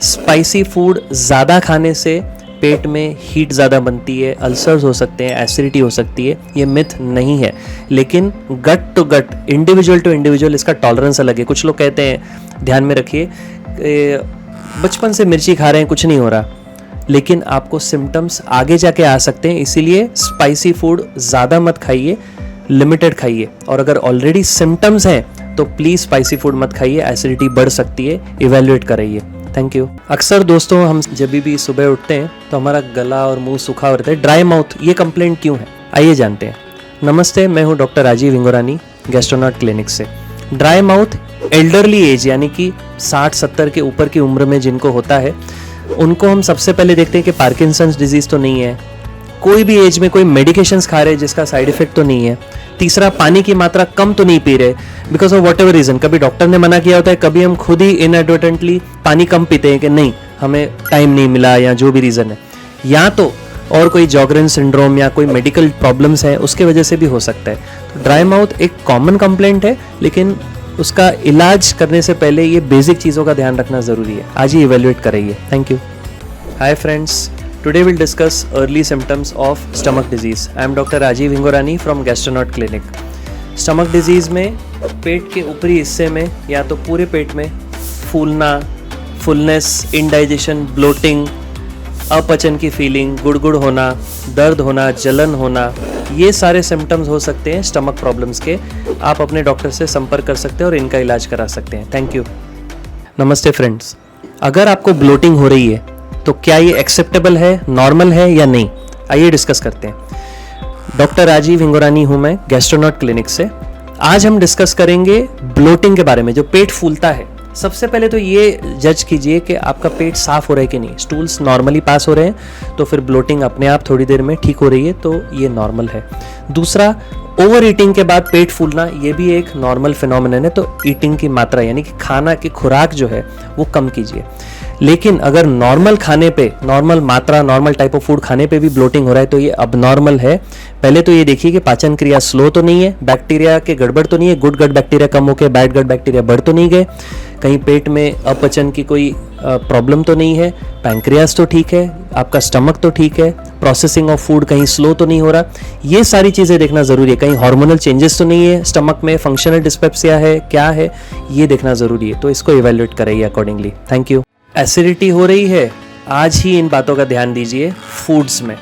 स्पाइसी फूड ज़्यादा खाने से पेट में हीट ज़्यादा बनती है, अल्सर्स हो सकते हैं, एसिडिटी हो सकती है, ये मिथ नहीं है। लेकिन gut to gut, individual to individual इसका टॉलरेंस अलग है। कुछ लोग कहते हैं, ध्यान में रखिए, बचपन से मिर्ची खा रहे हैं कुछ नहीं हो रहा, लेकिन आपको सिम्टम्स आगे जाके आ सकते हैं। इसीलिए स्पाइसी फूड ज़्यादा मत खाइए, लिमिटेड खाइए। और अगर ऑलरेडी सिम्टम्स हैं तो प्लीज़ स्पाइसी फूड मत खाइए, एसिडिटी बढ़ सकती है, इवेल्युएट कराइए। Thank you. अक्सर दोस्तों हम जब भी सुबह उठते हैं तो हमारा गला और मुंह सूखा रहता है, ड्राई माउथ, ये कंप्लेंट क्यों है, आइए जानते हैं। नमस्ते, मैं हूं डॉक्टर राजीव इंगोरानी, गैस्ट्रोनॉट क्लिनिक से। ड्राई माउथ एल्डरली एज यानी कि 60-70 के ऊपर की उम्र में जिनको होता है, उनको हम सबसे पहले देखते हैं कि पार्किंसंस डिजीज़ तो नहीं है, कोई भी एज में कोई मेडिकेशंस खा रहे जिसका साइड इफेक्ट तो नहीं है, तीसरा पानी की मात्रा कम तो नहीं पी रहे because of what ever reason, कभी डॉक्टर ने मना किया होता है, कभी हम खुद ही इनएडवर्टेंटली पानी कम पीते हैं कि नहीं हमें टाइम नहीं मिला या जो भी रीज़न है, या तो और कोई जॉगरेन सिंड्रोम या कोई मेडिकल प्रॉब्लम्स है उसके वजह से भी हो सकता है। तो ड्राई माउथ एक कॉमन कंप्लेंट है, लेकिन उसका इलाज करने से पहले ये बेसिक चीज़ों का ध्यान रखना ज़रूरी है। आज ही इवेल्युएट कराइए। Thank you. Hi friends, today we'll discuss early symptoms of stomach disease. I am Dr. Rajiv Ingorani from Gastronaut Clinic. Stomach disease में पेट के ऊपरी हिस्से में या तो पूरे पेट में फूलना, फुलनेस, इंडाइजेशन, ब्लोटिंग, अपचन की फीलिंग, गुड़गुड़ होना, दर्द होना, जलन होना, ये सारे सिम्टम्स हो सकते हैं स्टमक प्रॉब्लम्स के। आप अपने डॉक्टर से संपर्क कर सकते हैं और इनका इलाज करा सकते हैं। Thank you. नमस्ते फ्रेंड्स, अगर आपको ब्लोटिंग हो रही है तो क्या ये एक्सेप्टेबल है, नॉर्मल है या नहीं, आइए डिस्कस करते हैं। डॉक्टर राजीव इंगोरानी हूं मैं, गैस्ट्रोनॉट क्लिनिक से। आज हम डिस्कस करेंगे ब्लोटिंग के बारे में, जो पेट फूलता है। सबसे पहले तो ये जज कीजिए कि आपका पेट साफ हो रहा है कि नहीं, स्टूल्स नॉर्मली पास हो रहे हैं तो फिर ब्लोटिंग अपने आप थोड़ी देर में ठीक हो रही है तो ये नॉर्मल है। दूसरा, ओवर ईटिंग के बाद पेट फूलना, ये भी एक नॉर्मल फिनोमिनन है, तो ईटिंग की मात्रा यानी कि खाना की खुराक जो है वो कम कीजिए। लेकिन अगर नॉर्मल खाने पे, नॉर्मल मात्रा, नॉर्मल टाइप ऑफ फूड खाने पे भी ब्लोटिंग हो रहा है तो ये अबनॉर्मल है। पहले तो ये देखिए कि पाचन क्रिया स्लो तो नहीं है, बैक्टीरिया के गड़बड़ तो नहीं है, गुड गट बैक्टीरिया कम होकर बैड गट बैक्टीरिया बढ़ तो नहीं गए, कहीं पेट में अपचन की कोई प्रॉब्लम तो नहीं है, पैंक्रियास तो ठीक है, आपका स्टमक तो ठीक है, प्रोसेसिंग ऑफ फूड कहीं स्लो तो नहीं हो रहा, ये सारी चीज़ें देखना ज़रूरी है। कहीं हार्मोनल चेंजेस तो नहीं है स्टमक में, फंक्शनल डिस्पेप्सिया है, क्या है, ये देखना ज़रूरी है। तो इसको इवेल्युएट कराइए अकॉर्डिंगली। Thank you. एसिडिटी हो रही है, आज ही इन बातों का ध्यान दीजिए फूड्स में।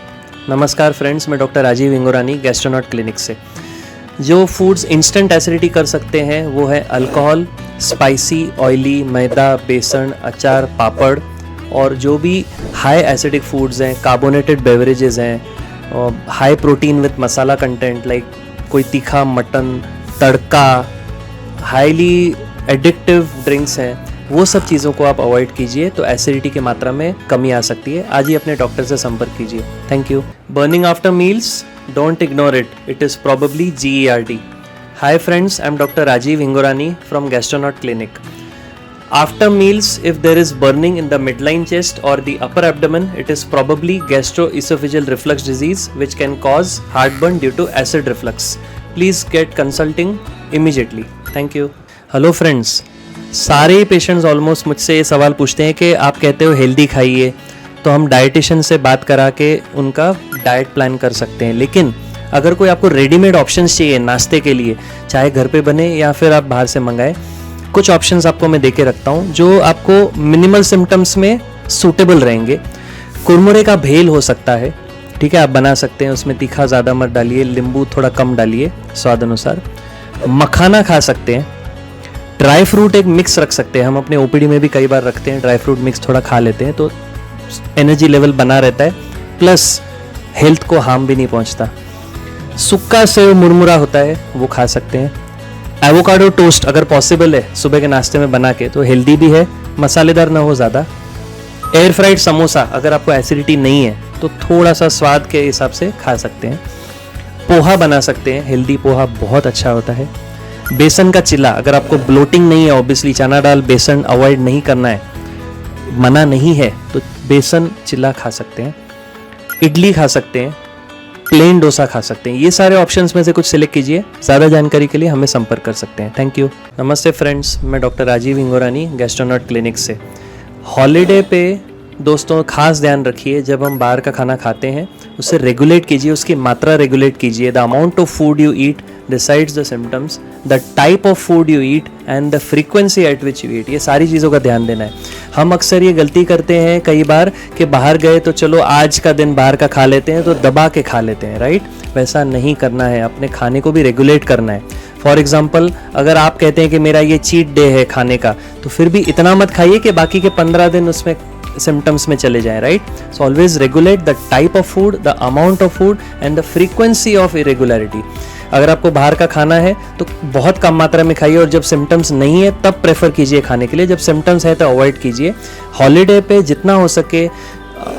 नमस्कार फ्रेंड्स, मैं डॉक्टर राजीव इंगोरानी, गैस्ट्रोनॉट क्लिनिक से। जो फूड्स इंस्टेंट एसिडिटी कर सकते हैं वो है अल्कोहल, स्पाइसी, ऑयली, मैदा, बेसन, अचार, पापड़, और जो भी हाई एसिडिक फूड्स हैं, कार्बोनेटेड बेवरेजेस हैं, high protein with masala content like कोई तीखा मटन, तड़का, हाईली एडिक्टिव ड्रिंक्स हैं, वो सब चीज़ों को आप अवॉइड कीजिए तो एसिडिटी की मात्रा में कमी आ सकती है। आज ही अपने डॉक्टर से संपर्क कीजिए। Thank you. Burning after meals, don't ignore it, it is probably GERD। Hi friends, I'm Dr. Rajiv Hingorani from Gastronaut Clinic. After meals, if there is burning in the midline chest or the upper abdomen, it is probably gastroesophageal reflux disease which can cause heartburn due to acid reflux. Please get consulting immediately. Thank you. Hello friends, सारे patients almost मुझसे ये सवाल पूछते हैं कि आप कहते हो हेल्दी खाइए, तो हम डाइटिशियन से बात करा के उनका डाइट प्लान कर सकते हैं। लेकिन अगर कोई आपको रेडीमेड ऑप्शंस चाहिए नाश्ते के लिए, चाहे घर पे बने या फिर आप बाहर से मंगाए, कुछ ऑप्शंस आपको मैं देके रखता हूँ जो आपको मिनिमल सिम्टम्स में सूटेबल रहेंगे। कुरमुरे का भेल हो सकता है, ठीक है, आप बना सकते हैं, उसमें तीखा ज़्यादा मत डालिए, नींबू थोड़ा कम डालिए स्वाद अनुसार। मखाना खा सकते हैं, ड्राई फ्रूट एक मिक्स रख सकते हैं, हम अपने OPD में भी कई बार रखते हैं, ड्राई फ्रूट मिक्स थोड़ा खा लेते हैं तो एनर्जी लेवल बना रहता है, प्लस हेल्थ को हार्म भी नहीं पहुँचता। सुक्का सेव मुरमुरा होता है, वो खा सकते हैं। एवोकाडो टोस्ट अगर पॉसिबल है सुबह के नाश्ते में बना के, तो हेल्दी भी है, मसालेदार ना हो ज़्यादा। एयर फ्राइड समोसा अगर आपको एसिडिटी नहीं है तो थोड़ा सा स्वाद के हिसाब से खा सकते हैं। पोहा बना सकते हैं, हेल्दी पोहा बहुत अच्छा होता है। बेसन का चिल्ला अगर आपको ब्लोटिंग नहीं है, ऑब्वियसली चना दाल बेसन अवॉइड नहीं करना है, मना नहीं है, तो बेसन चिल्ला खा सकते हैं। इडली खा सकते हैं, प्लेन डोसा खा सकते हैं। ये सारे ऑप्शंस में से कुछ सिलेक्ट कीजिए। ज़्यादा जानकारी के लिए हमें संपर्क कर सकते हैं। Thank you. नमस्ते फ्रेंड्स, मैं डॉक्टर राजीव हिंगोरानी गैस्ट्रोनॉट क्लिनिक से। हॉलीडे पे दोस्तों खास ध्यान रखिए, जब हम बाहर का खाना खाते हैं उसे रेगुलेट कीजिए, उसकी मात्रा रेगुलेट कीजिए। The amount of food you eat decides the symptoms, the type of food you eat and the frequency eight which you eat. ये सारी चीज़ों का ध्यान देना है। हम अक्सर ये गलती करते हैं कई बार कि बाहर गए तो चलो आज का दिन बाहर का खा लेते हैं, तो दबा के खा लेते हैं, राइट? वैसा नहीं करना है, अपने खाने को भी रेगुलेट करना है। फॉर एग्जाम्पल, अगर आप कहते हैं कि मेरा ये चीट डे है खाने का, तो फिर भी इतना मत खाइए कि बाकी के 15 दिन उसमें सिम्टम्स में चले जाएं, right? So always regulate the type of food, the amount of food and the frequency of irregularity. अगर आपको बाहर का खाना है तो बहुत कम मात्रा में खाइए, और जब सिम्टम्स नहीं है तब प्रेफर कीजिए खाने के लिए। जब सिम्टम्स है तो अवॉइड कीजिए। हॉलीडे पे जितना हो सके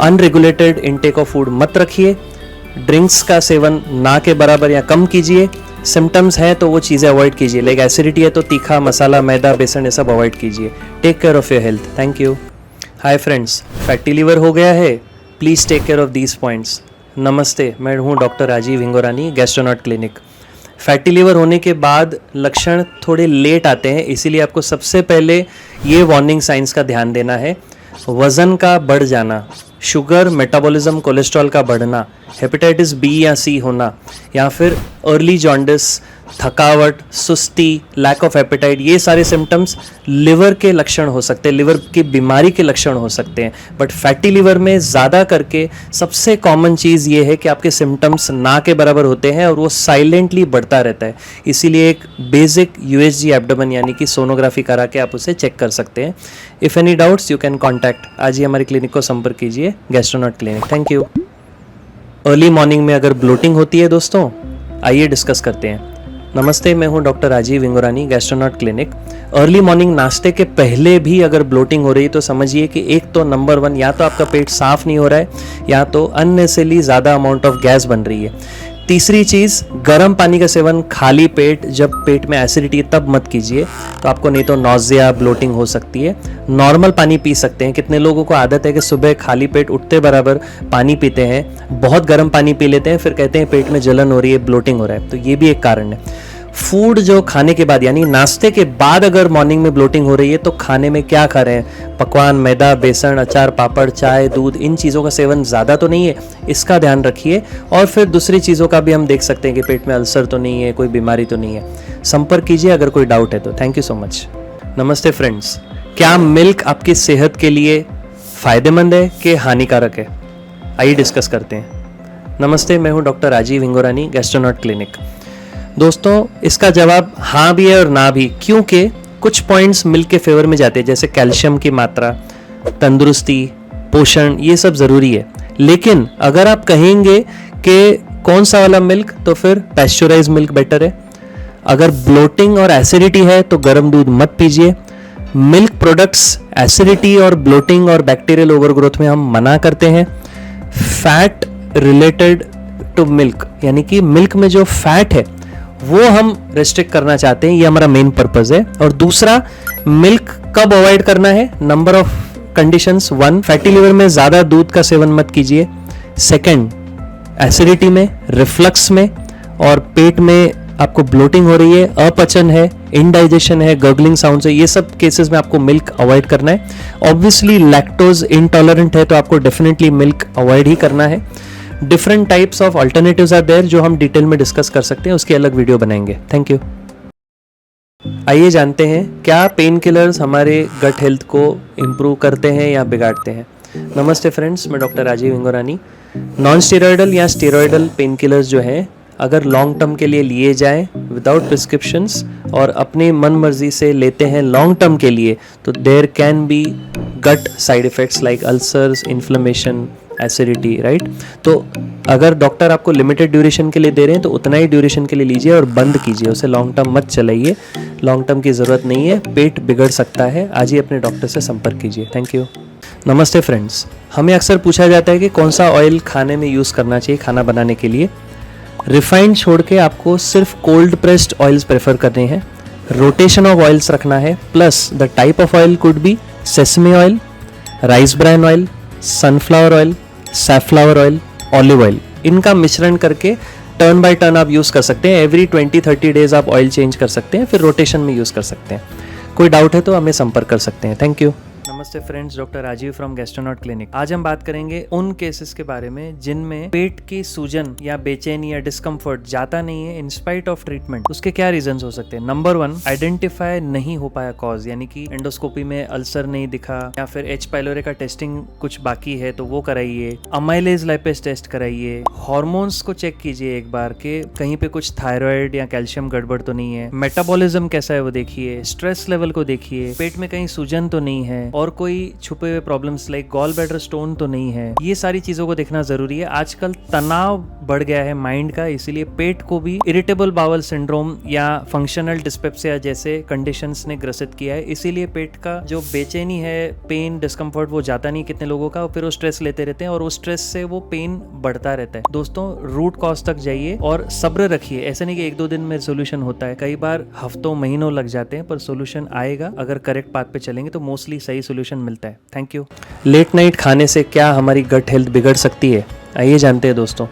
अनरेगुलेटेड इनटेक ऑफ फूड मत रखिए। ड्रिंक्स का सेवन ना के बराबर या कम कीजिए। सिम्टम्स है तो वो चीज़ें अवॉइड कीजिए, लाइक एसिडिटी है तो तीखा, मसाला, मैदा, बेसन ये सब अवॉइड कीजिए। Take care of your health. Thank you. Hi friends, fatty liver हो गया है, please take care of these points. नमस्ते, मैं हूँ doctor Rajeev Hingorani Gastronaut clinic. Fatty liver होने के बाद लक्षण थोड़े लेट आते हैं, इसीलिए आपको सबसे पहले ये वार्निंग साइंस का ध्यान देना है। वज़न का बढ़ जाना, शुगर, मेटाबॉलिज्म, कोलेस्ट्रॉल का बढ़ना, हेपेटाइटिस B या C होना, या फिर अर्ली जॉन्डिस, थकावट, सुस्ती, लैक ऑफ एपेटाइट, ये सारे सिम्टम्स लिवर के लक्षण हो सकते हैं, लिवर की बीमारी के लक्षण हो सकते हैं। बट फैटी लिवर में ज़्यादा करके सबसे कॉमन चीज़ ये है कि आपके सिम्टम्स ना के बराबर होते हैं और वो साइलेंटली बढ़ता रहता है। इसीलिए एक बेसिक USG एब्डोमेन यानी कि सोनोग्राफी करा के आप उसे चेक कर सकते हैं। If any doubts you can contact. आज ही हमारी क्लिनिक को संपर्क कीजिए, Gastronaut clinic. Thank you. Early morning में अगर ब्लोटिंग होती है दोस्तों, आइए डिस्कस करते हैं। नमस्ते, मैं हूं doctor Rajeev Hingorani Gastronaut clinic. Early morning नाश्ते के पहले भी अगर ब्लोटिंग हो रही है तो समझिए कि एक तो नंबर 1 या तो आपका पेट साफ नहीं हो रहा है, या तो अननेसेसरली ज़्यादा अमाउंट ऑफ गैस बन रही है। तीसरी चीज़, गर्म पानी का सेवन खाली पेट, जब पेट में एसिडिटी तब मत कीजिए, तो आपको नहीं तो नॉजिया, ब्लोटिंग हो सकती है। नॉर्मल पानी पी सकते हैं। कितने लोगों को आदत है कि सुबह खाली पेट उठते बराबर पानी पीते हैं, बहुत गर्म पानी पी लेते हैं, फिर कहते हैं पेट में जलन हो रही है, ब्लोटिंग हो रहा है, तो ये भी एक कारण है। फूड जो खाने के बाद यानी नाश्ते के बाद अगर मॉर्निंग में ब्लोटिंग हो रही है तो खाने में क्या खा रहे हैं? पकवान, मैदा, बेसन, अचार, पापड़, चाय, दूध, इन चीज़ों का सेवन ज़्यादा तो नहीं है, इसका ध्यान रखिए। और फिर दूसरी चीज़ों का भी हम देख सकते हैं कि पेट में अल्सर तो नहीं है, कोई बीमारी तो नहीं है। संपर्क कीजिए अगर कोई डाउट है तो। Thank you so much. नमस्ते फ्रेंड्स, क्या मिल्क आपकी सेहत के लिए फ़ायदेमंद है कि हानिकारक है? आइए डिस्कस करते हैं। नमस्ते, मैं हूँ डॉक्टर राजीव हिंगोरानी गैस्ट्रोनॉट क्लिनिक। दोस्तों, इसका जवाब हाँ भी है और ना भी, क्योंकि कुछ पॉइंट्स मिल्क के फेवर में जाते हैं, जैसे कैल्शियम की मात्रा, तंदुरुस्ती, पोषण, ये सब ज़रूरी है। लेकिन अगर आप कहेंगे कि कौन सा वाला मिल्क, तो फिर पैस्चराइज मिल्क बेटर है। अगर ब्लोटिंग और एसिडिटी है तो गर्म दूध मत पीजिए। मिल्क प्रोडक्ट्स एसिडिटी और ब्लोटिंग और बैक्टीरियल ओवरग्रोथ में हम मना करते हैं। फैट रिलेटेड टू मिल्क, यानी कि मिल्क में जो फैट है वो हम रेस्ट्रिक्ट करना चाहते हैं, ये हमारा मेन पर्पस है। और दूसरा, मिल्क कब अवॉइड करना है? Number of conditions. 1, fatty liver में ज़्यादा दूध का सेवन मत कीजिए। सेकंड, एसिडिटी में, रिफ्लक्स में, और पेट में आपको ब्लोटिंग हो रही है, अपचन है, इनडाइजेशन है, गर्गलिंग साउंड है, ये सब केसेस में आपको मिल्क अवॉइड करना है। ऑब्वियसली लैक्टोज इंटॉलरेंट है तो आपको डेफिनेटली मिल्क अवॉइड ही करना है। Different types of alternatives are there जो हम डिटेल में डिस्कस कर सकते हैं, उसकी अलग वीडियो बनाएंगे। Thank you. आइए जानते हैं क्या पेन किलर्स हमारे गट हेल्थ को इम्प्रूव करते हैं या बिगाड़ते हैं। नमस्ते फ्रेंड्स, मैं डॉक्टर राजीव इंगोरानी। नॉन स्टेरॉयडल या स्टेरॉयडल पेन किलर्स जो हैं, अगर लॉन्ग टर्म के लिए लिए जाएं विदाउट प्रिस्क्रिप्शंस और अपनी मन मर्जी से लेते हैं लॉन्ग टर्म के लिए, तो there can be gut side effects like ulcers, inflammation, acidity, right. तो अगर डॉक्टर आपको लिमिटेड ड्यूरेशन के लिए दे रहे हैं तो उतना ही ड्यूरेशन के लिए लीजिए और बंद कीजिए, उसे लॉन्ग टर्म मत चलाइए। लॉन्ग टर्म की ज़रूरत नहीं है, पेट बिगड़ सकता है। आज ही अपने डॉक्टर से संपर्क कीजिए। Thank you. नमस्ते फ्रेंड्स, हमें अक्सर पूछा जाता है कि कौन सा ऑयल खाने में यूज़ करना चाहिए खाना बनाने के लिए। रिफाइंड छोड़ के आपको सिर्फ कोल्ड प्रेस्ड ऑयल्स प्रेफर करने हैं। रोटेशन ऑफ ऑयल्स रखना है, plus the type of oil could be sesame oil, rice bran oil, sunflower oil, safflower oil, olive oil. इनका मिश्रण करके टर्न बाय टर्न आप यूज़ कर सकते हैं। एवरी 20-30 डेज आप ऑयल चेंज कर सकते हैं, फिर रोटेशन में यूज़ कर सकते हैं। कोई डाउट है तो हमें संपर्क कर सकते हैं। Thank you. नमस्ते friends, doctor Rajeev from Gastronaut clinic. आज हम बात करेंगे उन केसेस के बारे में जिनमें पेट की सूजन या बेचैनी या डिस्कम्फर्ट जाता नहीं है इन स्पाइट ऑफ ट्रीटमेंट। उसके क्या रीजंस हो सकते हैं? नंबर 1, आइडेंटिफाई नहीं हो पाया कॉज, यानी कि एंडोस्कोपी में अल्सर नहीं दिखा, या फिर एच पाइलोरी का टेस्टिंग कुछ बाकी है तो वो कराइए। अमाइलेज लाइपेज टेस्ट कराइए। हार्मोन्स को चेक कीजिए एक बार के कहीं पे कुछ थायराइड या कैल्शियम गड़बड़ तो नहीं है। मेटाबॉलिज्म कैसा है वो देखिए। स्ट्रेस लेवल को देखिए। पेट में कहीं सूजन तो नहीं है और कोई छुपे हुए problems like gall bladder stone तो नहीं है। ये सारी चीजों को देखना जरूरी है। आजकल तनाव बढ़ गया है माइंड का, इसीलिए पेट को भी इरिटेबल बाउल सिंड्रोम या फंक्शनल डिस्पेप्सिया जैसे कंडीशंस ने ग्रसित किया है। इसीलिए पेट का जो बेचैनी है, पेन, डिस्कम्फर्ट वो जाता नहीं कितने लोगों का, फिर वो स्ट्रेस लेते रहते हैं और उस स्ट्रेस से वो पेन बढ़ता रहता है। दोस्तों, रूट कॉज तक जाइए और सब्र रखिए। ऐसे नहीं कि 1-2 दिन में सोल्यूशन होता है, कई बार हफ्तों महीनों लग जाते हैं, पर सोल्यूशन आएगा। अगर करेक्ट पाथ पे चलेंगे तो मोस्टली सही सोल्यूशन मिलता है। Thank you. लेट नाइट खाने से क्या हमारी गट हेल्थ बिगड़ सकती है? आइए जानते हैं दोस्तों।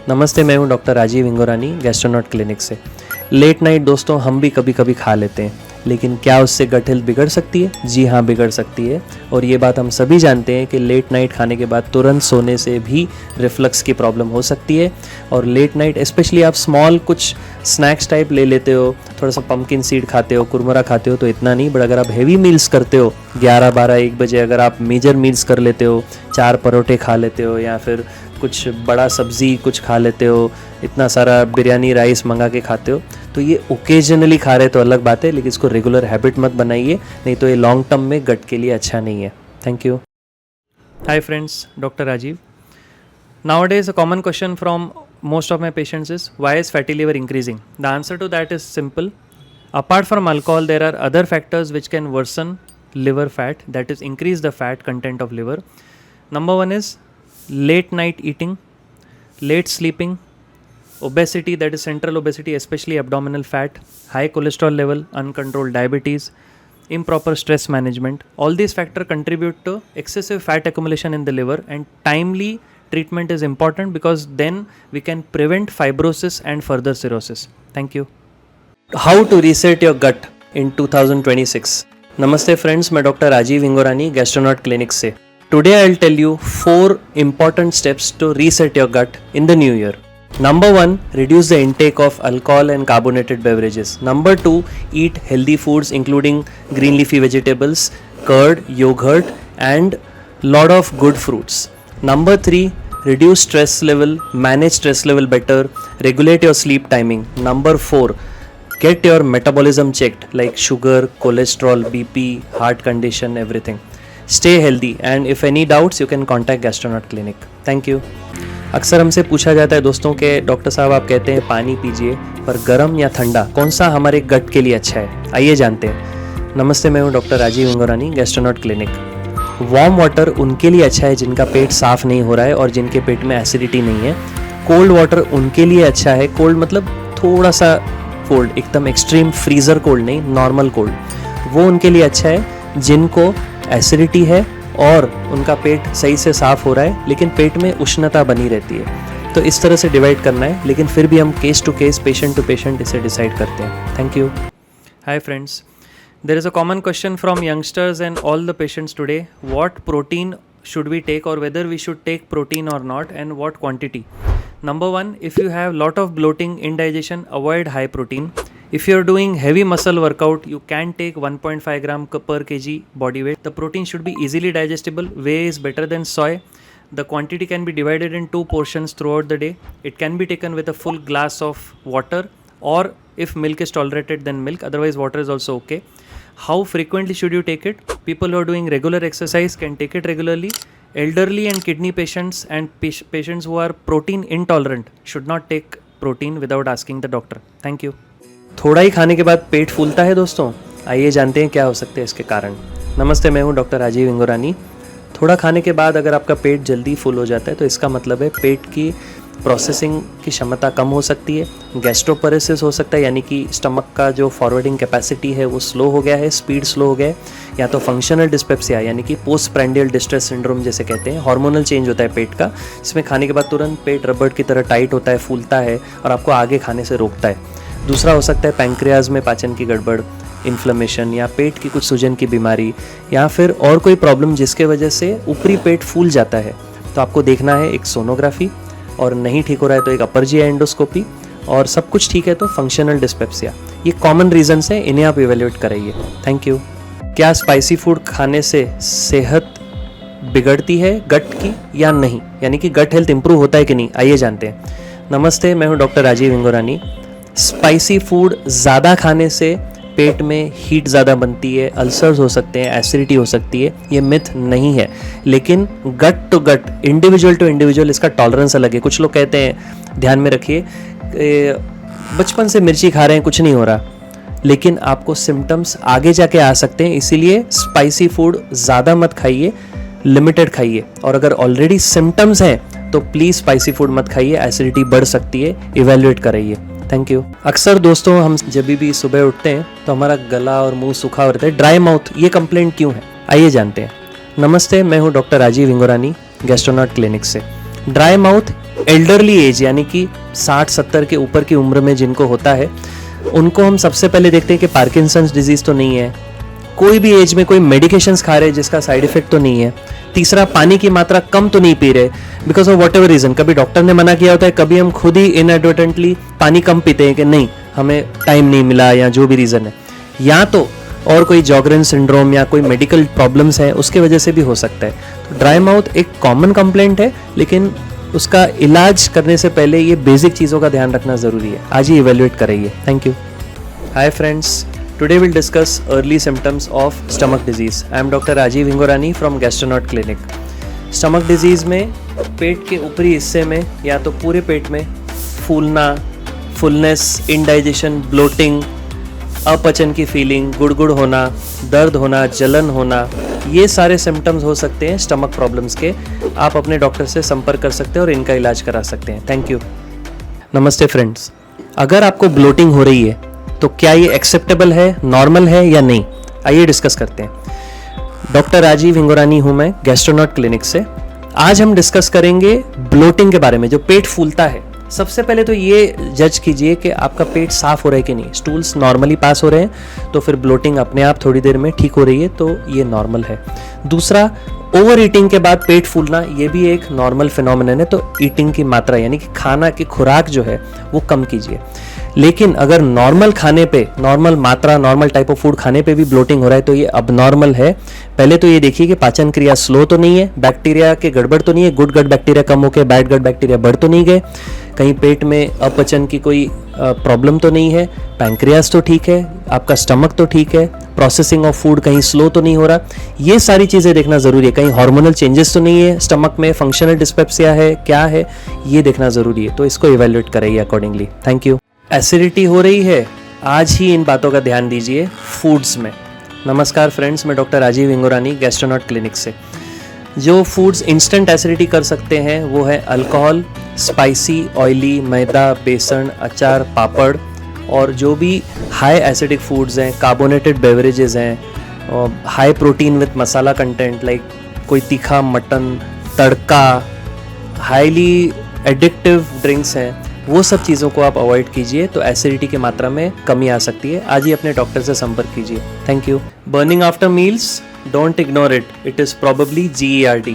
नमस्ते, मैं हूं डॉक्टर राजीव इंगोरानी गैस्ट्रोनॉट क्लिनिक से। लेट नाइट दोस्तों हम भी कभी कभी खा लेते हैं, लेकिन क्या उससे गट हेल्थ बिगड़ सकती है? जी हाँ, बिगड़ सकती है। और ये बात हम सभी जानते हैं कि लेट नाइट खाने के बाद तुरंत सोने से भी रिफ्लक्स की प्रॉब्लम हो सकती है। और लेट नाइट स्पेशली आप स्मॉल कुछ स्नैक्स टाइप ले लेते हो, थोड़ा सा पम्पकिन सीड खाते हो, कुरमुरा खाते हो तो इतना नहीं, बट अगर आप हेवी मील्स करते हो 11-12-1 बजे, अगर आप मेजर मील्स कर लेते हो, 4 परोठे खा लेते हो या फिर कुछ बड़ा सब्जी कुछ खा लेते हो, इतना सारा बिरयानी राइस मंगा के खाते हो, तो ये ओकेजनली खा रहे तो अलग बात है, लेकिन इसको रेगुलर हैबिट मत बनाइए, नहीं तो ये लॉन्ग टर्म में गट के लिए अच्छा नहीं है। Thank you. Hi friends, doctor Rajeev. Nowadays, a common question from most of my patients is, why is fatty liver increasing? The answer to that is simple. Apart from alcohol, there are other factors which can worsen liver fat, that is increase the fat content of liver. Number 1 is late night eating, late sleeping, obesity, that is central obesity, especially abdominal fat, high cholesterol level, uncontrolled diabetes, improper stress management. All these factors contribute to excessive fat accumulation in the liver, and timely treatment is important because then we can prevent fibrosis and further cirrhosis. Thank you. How to reset your gut in 2026? नमस्ते friends, मैं doctor Rajeev Hingorani Gastronaut clinic से। Today I'll tell you 4 important steps to reset your gut in the new year. Number 1, reduce the intake of alcohol and carbonated beverages. Number 2, eat healthy foods including green leafy vegetables, curd, yogurt and lot of good fruits. Number 3, reduce stress level, manage stress level better, regulate your sleep timing. Number 4, get your metabolism checked like sugar, cholesterol, BP, heart condition, everything. Stay healthy, and if any doubts you can contact Gastronaut Clinic. Thank you. अक्सर हमसे पूछा जाता है दोस्तों के doctor साहब आप कहते हैं पानी पीजिए, पर गर्म या ठंडा कौन सा हमारे गट के लिए अच्छा है, आइए जानते हैं। नमस्ते, मैं हूं doctor Rajeev Hingorani, Gastronaut clinic. Warm water उनके लिए अच्छा है जिनका पेट साफ़ नहीं हो रहा है और जिनके पेट में एसिडिटी नहीं है। कोल्ड वाटर उनके लिए अच्छा है, कोल्ड मतलब थोड़ा सा कोल्ड, एकदम एक्सट्रीम फ्रीज़र कोल्ड नहीं, नॉर्मल कोल्ड, वो उनके लिए अच्छा है जिनको एसिडिटी है और उनका पेट सही से साफ़ हो रहा है लेकिन पेट में उष्णता बनी रहती है। तो इस तरह से डिवाइड करना है, लेकिन फिर भी हम case to case, patient to patient इसे डिसाइड करते हैं। Thank you. Hi friends, there is a common question from youngsters and all the patients today, what protein should we take or whether we should take protein or not and what quantity. Number one, if you have lot of bloating, indigestion, avoid high protein. If you are doing heavy muscle workout, you can take 1.5 gram per kg body weight. The protein should be easily digestible. Whey is better than soy. The quantity can be divided in 2 portions throughout the day. It can be taken with a full glass of water, or if milk is tolerated then milk, otherwise water is also okay. How frequently should you take it? People who are doing regular exercise can take it regularly. Elderly and kidney patients and patients who are protein intolerant should not take protein without asking the doctor. Thank you. थोड़ा ही खाने के बाद पेट फूलता है दोस्तों, आइए जानते हैं क्या हो सकते हैं इसके कारण। नमस्ते, मैं हूं डॉक्टर राजीव इंगोरानी। थोड़ा खाने के बाद अगर आपका पेट जल्दी फुल हो जाता है तो इसका मतलब है पेट की प्रोसेसिंग की क्षमता कम हो सकती है, गैस्ट्रोपरेसिस हो सकता है, यानी कि स्टमक का जो फॉरवर्डिंग कैपेसिटी है वो स्लो हो गया है, स्पीड स्लो हो गया है, या तो फंक्शनल डिस्पेप्सिया यानी कि पोस्ट प्रेंडियल डिस्ट्रेस सिंड्रोम जैसे कहते हैं, हार्मोनल चेंज होता है पेट का, इसमें खाने के बाद तुरंत पेट रबड़ की तरह टाइट होता है, फूलता है और आपको आगे खाने से रोकता है। दूसरा हो सकता है पैंक्रियाज में पाचन की गड़बड़, इन्फ्लेमेशन या पेट की कुछ सूजन की बीमारी, या फिर और कोई प्रॉब्लम जिसके वजह से ऊपरी पेट फूल जाता है। तो आपको देखना है एक सोनोग्राफी, और नहीं ठीक हो रहा है तो एक अपर जी एंडोस्कोपी, और सब कुछ ठीक है तो फंक्शनल डिस्पेप्सिया। ये कॉमन रीजंस हैं, इन्हें आप इवेल्युएट कराइए। Thank you. क्या स्पाइसी फूड खाने से सेहत बिगड़ती है गट की या नहीं, यानी कि गट हेल्थ इंप्रूव होता है कि नहीं, आइए जानते हैं। नमस्ते, मैं हूं डॉक्टर राजीव इंगोरानी। स्पाइसी फूड ज़्यादा खाने से पेट में हीट ज़्यादा बनती है, अल्सर्स हो सकते हैं, एसिडिटी हो सकती है, ये मिथ नहीं है। लेकिन gut to gut, individual to individual इसका टॉलरेंस अलग है। कुछ लोग कहते हैं, ध्यान में रखिए, बचपन से मिर्ची खा रहे हैं कुछ नहीं हो रहा, लेकिन आपको सिम्टम्स आगे जाके आ सकते हैं। इसीलिए स्पाइसी फूड ज़्यादा मत खाइए, लिमिटेड खाइए, और अगर ऑलरेडी सिम्टम्स हैं तो प्लीज़ स्पाइसी फूड मत खाइए, एसिडिटी बढ़ सकती है, इवेल्युएट कराइए। Thank you. अक्सर दोस्तों हम जब भी सुबह उठते हैं तो हमारा गला और मुंह सूखा रहता है, ड्राई माउथ, ये कंप्लेंट क्यों है, आइए जानते हैं। नमस्ते, मैं हूं डॉक्टर राजीव इंगोरानी, गैस्ट्रोनॉट क्लिनिक से। ड्राई माउथ एल्डरली एज यानी कि 60-70 के ऊपर की उम्र में जिनको होता है, उनको हम सबसे पहले देखते हैं कि पार्किंसंस डिजीज़ तो नहीं है, कोई भी एज में कोई मेडिकेशंस खा रहे जिसका साइड इफेक्ट तो नहीं है, तीसरा पानी की मात्रा कम तो नहीं पी रहे because of what ever reason, कभी डॉक्टर ने मना किया होता है, कभी हम खुद ही इनएडवर्टेंटली पानी कम पीते हैं कि नहीं हमें टाइम नहीं मिला या जो भी रीज़न है, या तो और कोई जॉगरेन सिंड्रोम या कोई मेडिकल प्रॉब्लम्स है उसके वजह से भी हो सकता है। तो ड्राई माउथ एक कॉमन कंप्लेंट है, लेकिन उसका इलाज करने से पहले ये बेसिक चीज़ों का ध्यान रखना ज़रूरी है। आज ही इवेल्युएट कराइए। Thank you. Hi friends, today we'll discuss early symptoms of stomach disease. I am Dr. Rajiv Ingorani from Gastronaut Clinic. Stomach disease में पेट के ऊपरी हिस्से में या तो पूरे पेट में फूलना, फुलनेस, इंडाइजेशन, ब्लोटिंग, अपचन की फीलिंग, गुड़गुड़ होना, दर्द होना, जलन होना, ये सारे सिम्टम्स हो सकते हैं स्टमक प्रॉब्लम्स के। आप अपने डॉक्टर से संपर्क कर सकते हैं और इनका इलाज करा सकते हैं। Thank you. नमस्ते फ्रेंड्स, अगर आपको ब्लोटिंग हो रही है तो क्या ये एक्सेप्टेबल है, नॉर्मल है या नहीं, आइए डिस्कस करते हैं। डॉक्टर राजीव इंगोरानी हूं मैं, गैस्ट्रोनॉट क्लिनिक से। आज हम डिस्कस करेंगे ब्लोटिंग के बारे में, जो पेट फूलता है। सबसे पहले तो ये जज कीजिए कि आपका पेट साफ हो रहा है कि नहीं, स्टूल्स नॉर्मली पास हो रहे हैं तो फिर ब्लोटिंग अपने आप थोड़ी देर में ठीक हो रही है, तो ये नॉर्मल है। दूसरा, ओवर ईटिंग के बाद पेट फूलना, ये भी एक नॉर्मल फिनोमिनन है, तो ईटिंग की मात्रा यानी कि खाना की खुराक जो है वो कम कीजिए। लेकिन अगर नॉर्मल खाने पे, नॉर्मल मात्रा, नॉर्मल टाइप ऑफ फूड खाने पे भी ब्लोटिंग हो रहा है तो ये अबनॉर्मल है। पहले तो ये देखिए कि पाचन क्रिया स्लो तो नहीं है, बैक्टीरिया के गड़बड़ तो नहीं है, गुड गट बैक्टीरिया कम होकर बैड गट बैक्टीरिया बढ़ तो नहीं गए, कहीं पेट में अपचन की कोई प्रॉब्लम तो नहीं है, पैंक्रियास तो ठीक है, आपका स्टमक तो ठीक है, प्रोसेसिंग ऑफ फूड कहीं स्लो तो नहीं हो रहा। ये सारी चीज़ें देखना ज़रूरी है। कहीं हार्मोनल चेंजेस तो नहीं है स्टमक में, फंक्शनल डिस्पेप्सिया है, क्या है, ये देखना ज़रूरी है। तो इसको इवेल्युएट करिए अकॉर्डिंगली। Thank you. एसिडिटी हो रही है, आज ही इन बातों का ध्यान दीजिए फूड्स में। नमस्कार फ्रेंड्स, मैं डॉक्टर राजीव इंगोरानी गैस्ट्रोनॉट क्लिनिक से। जो फूड्स इंस्टेंट एसिडिटी कर सकते हैं वो है अल्कोहल, स्पाइसी, ऑयली, मैदा, बेसन, अचार, पापड़, और जो भी हाई एसिडिक फूड्स हैं, कार्बोनेटेड बेवरेजेस हैं, high protein with masala content like कोई तीखा मटन, तड़का, हाईली एडिक्टिव ड्रिंक्स हैं, वो सब चीज़ों को आप अवॉइड कीजिए तो एसिडिटी की मात्रा में कमी आ सकती है। आज ही अपने डॉक्टर से संपर्क कीजिए। Thank you. Burning after meals, don't ignore it, it is probably GERD.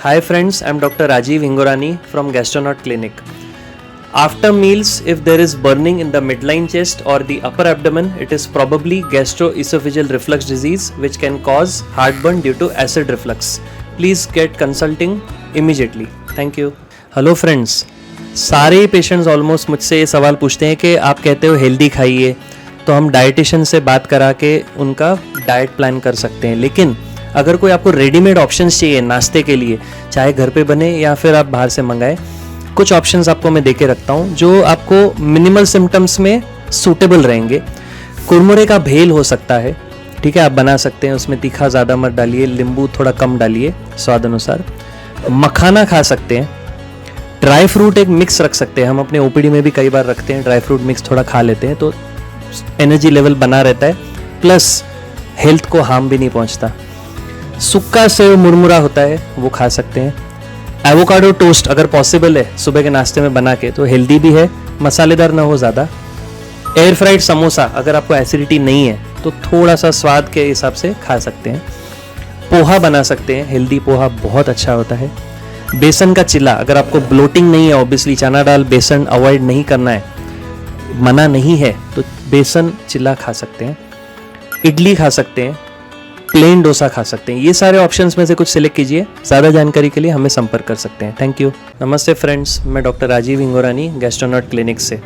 Hi friends, I'm Dr. Rajiv Hingorani from Gastronaut Clinic. After meals, if there is burning in the midline chest or the upper abdomen, it is probably gastroesophageal reflux disease which can cause heartburn due to acid reflux. Please get consulting immediately. Thank you. Hello friends, सारे patients almost मुझसे ये सवाल पूछते हैं कि आप कहते हो हेल्दी खाइए, तो हम डाइटिशियन से बात करा के उनका डाइट प्लान कर सकते हैं। लेकिन अगर कोई आपको रेडीमेड ऑप्शंस चाहिए नाश्ते के लिए, चाहे घर पे बने या फिर आप बाहर से मंगाए, कुछ ऑप्शंस आपको मैं देके रखता हूँ जो आपको मिनिमल सिम्टम्स में सूटेबल रहेंगे। कुरमुरे का भेल हो सकता है, ठीक है, आप बना सकते हैं, उसमें तीखा ज़्यादा मत डालिए, नींबू थोड़ा कम डालिए स्वाद अनुसार। मखाना खा सकते हैं, ड्राई फ्रूट एक मिक्स रख सकते हैं, हम अपने OPD में भी कई बार रखते हैं, ड्राई फ्रूट मिक्स थोड़ा खा लेते हैं तो एनर्जी लेवल बना रहता है, प्लस हेल्थ को हार्म भी नहीं पहुँचता। सुक्का सेव मुरमुरा होता है, वो खा सकते हैं। एवोकाडो टोस्ट अगर पॉसिबल है सुबह के नाश्ते में बना के, तो हेल्दी भी है, मसालेदार ना हो ज़्यादा। एयर फ्राइड समोसा अगर आपको एसिडिटी नहीं है तो थोड़ा सा स्वाद के हिसाब से खा सकते हैं। पोहा बना सकते हैं, हेल्दी पोहा बहुत अच्छा होता है। बेसन का चिल्ला, अगर आपको ब्लोटिंग नहीं है, ऑब्वियसली चना दाल बेसन अवॉइड नहीं करना है, मना नहीं है, तो बेसन चिल्ला खा सकते हैं। इडली खा सकते हैं, प्लेन डोसा खा सकते हैं। ये सारे ऑप्शंस में से कुछ सिलेक्ट कीजिए। ज़्यादा जानकारी के लिए हमें संपर्क कर सकते हैं। Thank you. नमस्ते फ्रेंड्स, मैं डॉक्टर राजीव इंगोरानी गैस्ट्रोनॉट क्लिनिक से।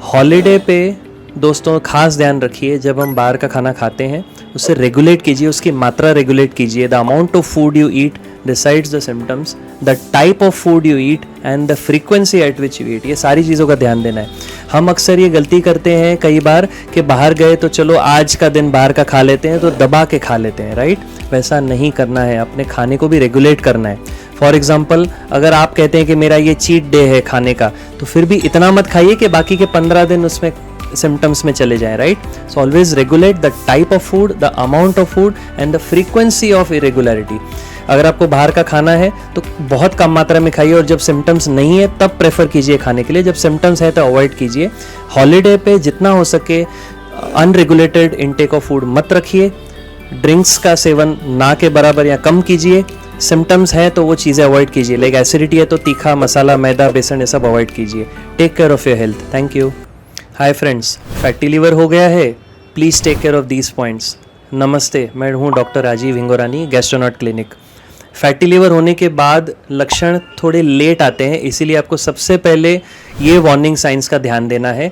हॉलीडे पे दोस्तों खास ध्यान रखिए, जब हम बाहर का खाना खाते हैं उसे रेगुलेट कीजिए, उसकी मात्रा रेगुलेट कीजिए। The amount of food you eat decides the symptoms, the type of food you eat and the frequency eight which you eat. ये सारी चीज़ों का ध्यान देना है। हम अक्सर ये गलती करते हैं कई बार कि बाहर गए तो चलो आज का दिन बाहर का खा लेते हैं, तो दबा के खा लेते हैं, राइट? वैसा नहीं करना है, अपने खाने को भी रेगुलेट करना है। फॉर एग्जाम्पल, अगर आप कहते हैं कि मेरा ये चीट डे है खाने का, तो फिर भी इतना मत खाइए कि बाकी के 15 दिन उसमें सिम्टम्स में चले जाएं, right? So always regulate the type of food, the amount of food and the frequency of irregularity. अगर आपको बाहर का खाना है तो बहुत कम मात्रा में खाइए, और जब सिम्टम्स नहीं है तब प्रेफर कीजिए खाने के लिए। जब सिम्टम्स है तो अवॉइड कीजिए। हॉलीडे पे जितना हो सके अनरेगुलेटेड इनटेक ऑफ फूड मत रखिए। ड्रिंक्स का सेवन ना के बराबर या कम कीजिए। सिम्टम्स है तो वो चीज़ें अवॉइड कीजिए, लाइक एसिडिटी है तो तीखा, मसाला, मैदा, बेसन, ये सब अवॉइड कीजिए। Take care of your health. Thank you. Hi friends, fatty liver हो गया है, please take care of these points. नमस्ते, मैं हूँ doctor Rajeev Hingorani Gastronaut clinic. Fatty liver होने के बाद लक्षण थोड़े लेट आते हैं, इसीलिए आपको सबसे पहले ये वार्निंग साइंस का ध्यान देना है।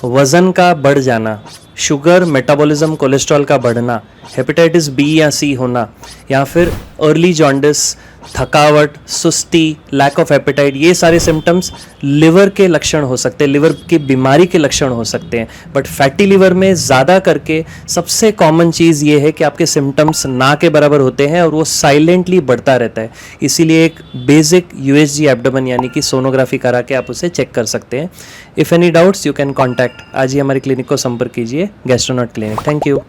वज़न का बढ़ जाना, शुगर, मेटाबॉलिज्म, कोलेस्ट्रॉल का बढ़ना, हेपेटाइटिस B या C होना, या फिर अर्ली जॉन्डिस, थकावट, सुस्ती, लैक ऑफ एपेटाइट, ये सारे सिम्टम्स लिवर के लक्षण हो सकते हैं, लिवर की बीमारी के लक्षण हो सकते हैं। बट फैटी लिवर में ज़्यादा करके सबसे कॉमन चीज़ ये है कि आपके सिम्टम्स ना के बराबर होते हैं और वो साइलेंटली बढ़ता रहता है। इसीलिए एक बेसिक USG एब्डोमेन यानी कि सोनोग्राफी करा के आप उसे चेक कर सकते हैं। If any doubts you can contact. आज ही हमारी क्लिनिक को संपर्क कीजिए, Gastronaut clinic. Thank you.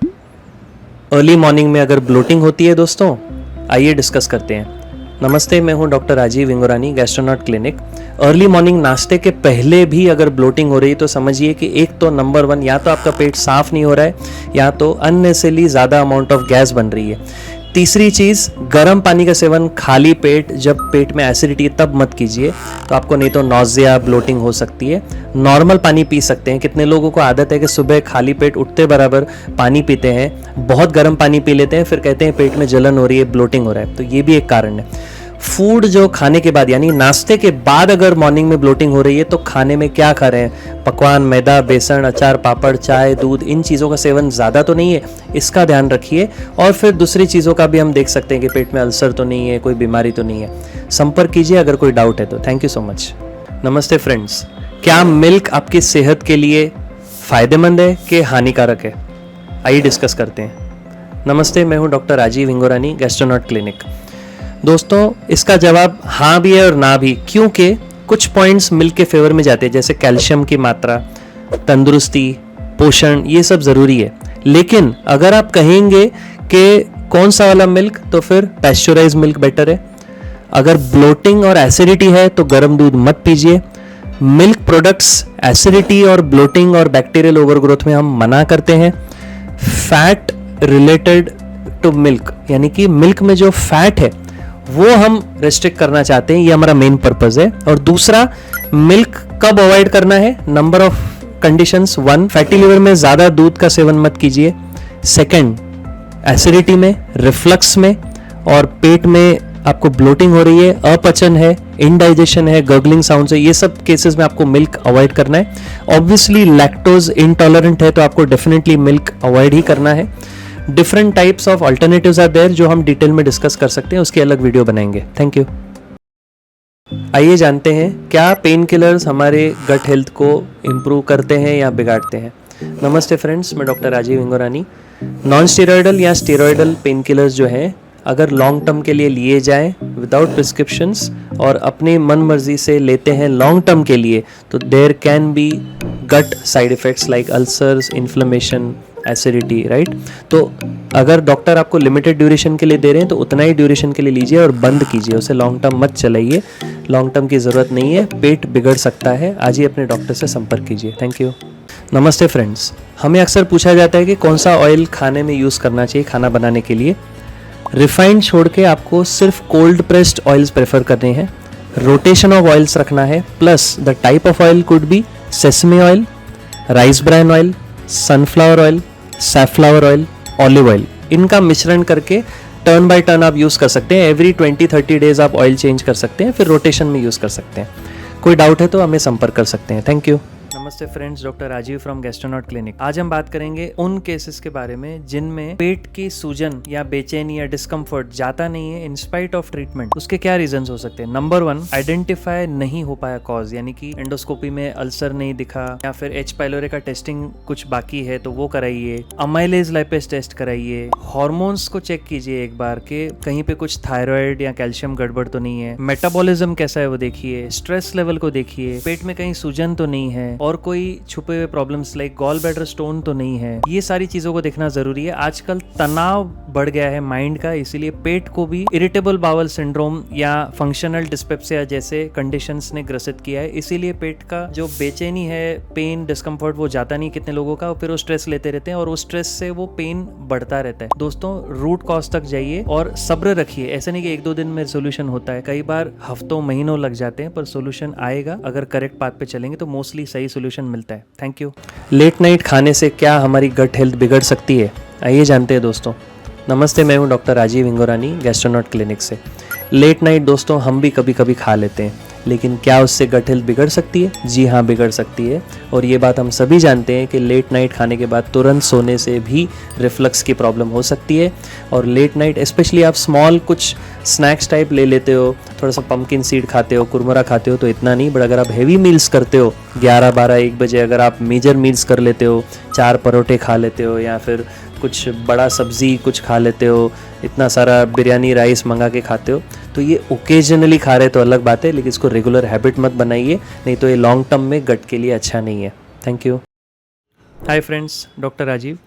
Early morning में अगर ब्लोटिंग होती है दोस्तों, आइए डिस्कस करते हैं। नमस्ते, मैं हूं doctor Rajeev Hingorani Gastronaut clinic. Early morning नाश्ते के पहले भी अगर ब्लोटिंग हो रही है तो समझिए कि एक तो नंबर 1 या तो आपका पेट साफ नहीं हो रहा है, या तो अननेसेसरली ज़्यादा अमाउंट ऑफ गैस बन रही है। तीसरी चीज़, गर्म पानी का सेवन खाली पेट, जब पेट में एसिडिटी तब मत कीजिए, तो आपको नहीं तो नॉजिया ब्लोटिंग हो सकती है। नॉर्मल पानी पी सकते हैं। कितने लोगों को आदत है कि सुबह खाली पेट उठते बराबर पानी पीते हैं, बहुत गर्म पानी पी लेते हैं, फिर कहते हैं पेट में जलन हो रही है, ब्लोटिंग हो रहा है। तो ये भी एक कारण है। फूड जो खाने के बाद यानी नाश्ते के बाद अगर मॉर्निंग में ब्लोटिंग हो रही है तो खाने में क्या खा रहे हैं, पकवान, मैदा, बेसन, अचार, पापड़, चाय, दूध, इन चीज़ों का सेवन ज़्यादा तो नहीं है, इसका ध्यान रखिए। और फिर दूसरी चीज़ों का भी हम देख सकते हैं कि पेट में अल्सर तो नहीं है, कोई बीमारी तो नहीं है। संपर्क कीजिए अगर कोई डाउट है तो। Thank you so much. नमस्ते फ्रेंड्स, क्या मिल्क आपकी सेहत के लिए फ़ायदेमंद है कि हानिकारक है? आइए डिस्कस करते हैं। नमस्ते, मैं हूँ डॉक्टर राजीव हिंगोरानी, गैस्ट्रोनॉट क्लिनिक। दोस्तों, इसका जवाब हाँ भी है और ना भी, क्योंकि कुछ पॉइंट्स मिल्क के फेवर में जाते हैं, जैसे कैल्शियम की मात्रा, तंदुरुस्ती, पोषण, ये सब ज़रूरी है। लेकिन अगर आप कहेंगे कि कौन सा वाला मिल्क, तो फिर पैस्चराइज मिल्क बेटर है। अगर ब्लोटिंग और एसिडिटी है तो गर्म दूध मत पीजिए। मिल्क प्रोडक्ट्स एसिडिटी और ब्लोटिंग और बैक्टीरियल ओवरग्रोथ में हम मना करते हैं। फैट रिलेटेड टू मिल्क, यानी कि मिल्क में जो फैट है वो हम रेस्ट्रिक्ट करना चाहते हैं, ये हमारा मेन पर्पस है। और दूसरा, मिल्क कब अवॉइड करना है? Number of conditions. 1, fatty liver में ज़्यादा दूध का सेवन मत कीजिए। 2, एसिडिटी में, रिफ्लक्स में, और पेट में आपको ब्लोटिंग हो रही है, अपचन है, इनडाइजेशन है, गर्गलिंग साउंड है, ये सब केसेस में आपको मिल्क अवॉइड करना है। ऑब्वियसली लैक्टोज इंटॉलरेंट है तो आपको डेफिनेटली मिल्क अवॉइड ही करना है। Different types of alternatives are there जो हम डिटेल में डिस्कस कर सकते हैं, उसकी अलग वीडियो बनाएंगे। Thank you. आइए जानते हैं, क्या पेन किलर्स हमारे गट हेल्थ को इम्प्रूव करते हैं या बिगाड़ते हैं? नमस्ते फ्रेंड्स, मैं doctor Rajeev Hingorani. Non steroidal या स्टेरॉयडल पेन किलर्स जो हैं, अगर लॉन्ग टर्म के लिए लिए जाएं विदाउट प्रिस्क्रिप्शंस और अपनी मन मर्जी से लेते हैं लॉन्ग टर्म के लिए, तो there can be gut side effects like ulcers, inflammation, acidity, right. तो अगर डॉक्टर आपको लिमिटेड ड्यूरेशन के लिए दे रहे हैं तो उतना ही ड्यूरेशन के लिए लीजिए और बंद कीजिए, उसे लॉन्ग टर्म मत चलाइए। लॉन्ग टर्म की ज़रूरत नहीं है, पेट बिगड़ सकता है। आज ही अपने डॉक्टर से संपर्क कीजिए। Thank you. नमस्ते फ्रेंड्स, हमें अक्सर पूछा जाता है कि कौन सा ऑयल खाने में यूज़ करना चाहिए खाना बनाने के लिए। रिफाइंड छोड़ के आपको सिर्फ कोल्ड प्रेस्ड ऑयल्स प्रेफर करने हैं। रोटेशन ऑफ ऑयल्स रखना है, plus the type of oil could be sesame oil, rice bran oil, sunflower oil, safflower oil, olive oil, इनका मिश्रण करके टर्न बाय टर्न आप यूज़ कर सकते हैं। एवरी 20-30 डेज आप ऑयल चेंज कर सकते हैं, फिर रोटेशन में यूज़ कर सकते हैं। कोई डाउट है तो हमें संपर्क कर सकते हैं। Thank you. नमस्ते friends, doctor Rajeev from Gastronaut clinic. आज हम बात करेंगे उन केसेस के बारे में जिनमें पेट की सूजन या बेचैनी या डिस्कम्फर्ट जाता नहीं है इन स्पाइट ऑफ ट्रीटमेंट। उसके क्या रीजंस हो सकते हैं? नंबर 1, आइडेंटिफाई नहीं हो पाया कॉज, यानी कि एंडोस्कोपी में अल्सर नहीं दिखा, या फिर एच पाइलोरी का टेस्टिंग कुछ बाकी है तो वो कराइए। अमाइलेज लाइपेज टेस्ट कराइए। हार्मोन्स को चेक कीजिए एक बार के कहीं पे कुछ थायराइड या कैल्शियम गड़बड़ तो नहीं है। मेटाबॉलिज्म कैसा है वो देखिए। स्ट्रेस लेवल को देखिए। पेट में कहीं सूजन तो नहीं है और कोई छुपे हुए problems like gall bladder stone तो नहीं है। ये सारी चीजों को देखना जरूरी है। आजकल तनाव बढ़ गया है माइंड का, इसीलिए पेट को भी इरिटेबल बाउल सिंड्रोम या फंक्शनल डिस्पेप्सिया जैसे कंडीशंस ने ग्रसित किया है। इसीलिए पेट का जो बेचैनी है, पेन, डिस्कम्फर्ट, वो जाता नहीं कितने लोगों का, फिर वो स्ट्रेस लेते रहते हैं और उस स्ट्रेस से वो पेन बढ़ता रहता है। दोस्तों, रूट कॉज तक जाइए और सब्र रखिए। ऐसे नहीं कि 1-2 दिन में सोल्यूशन होता है, कई बार हफ्तों महीनों लग जाते हैं, पर सोल्यूशन आएगा। अगर करेक्ट पाथ पे चलेंगे तो मोस्टली सही सोल्यूशन मिलता है। Thank you. लेट नाइट खाने से क्या हमारी गट हेल्थ बिगड़ सकती है? आइए जानते हैं दोस्तों। नमस्ते, मैं हूं डॉक्टर राजीव हिंगोरानी, गैस्ट्रोनॉट क्लिनिक से। लेट नाइट दोस्तों हम भी कभी कभी खा लेते हैं, लेकिन क्या उससे गट हेल्थ बिगड़ सकती है? जी हाँ, बिगड़ सकती है। और ये बात हम सभी जानते हैं कि लेट नाइट खाने के बाद तुरंत सोने से भी रिफ्लक्स की प्रॉब्लम हो सकती है। और लेट नाइट स्पेशली आप स्मॉल कुछ स्नैक्स टाइप ले लेते हो, थोड़ा सा पम्पकिन सीड खाते हो, कुरमुरा खाते हो तो इतना नहीं, बट अगर आप हेवी मील्स करते हो 11-12-1 बजे, अगर आप मेजर मील्स कर लेते हो, 4 परोठे खा लेते हो या फिर कुछ बड़ा सब्जी कुछ खा लेते हो, इतना सारा बिरयानी राइस मंगा के खाते हो, तो ये ओकेजनली खा रहे तो अलग बात है, लेकिन इसको रेगुलर हैबिट मत बनाइए, नहीं तो ये लॉन्ग टर्म में गट के लिए अच्छा नहीं है। Thank you. Hi friends, doctor Rajeev.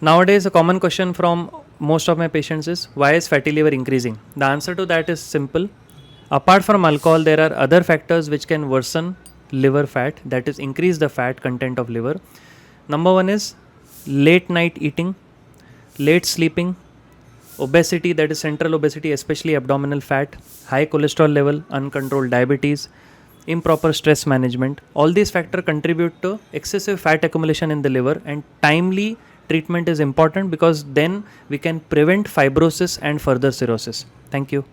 Nowadays, a common question from most of my patients is, why is fatty liver increasing? The answer to that is simple. Apart from alcohol, there are other factors which can worsen liver fat, that is increase the fat content of liver. Number 1 is late night eating, late sleeping, obesity, that is central obesity, especially abdominal fat, high cholesterol level, uncontrolled diabetes, improper stress management. All these factors contribute to excessive fat accumulation in the liver, and timely treatment is important because then we can prevent fibrosis and further cirrhosis. Thank you.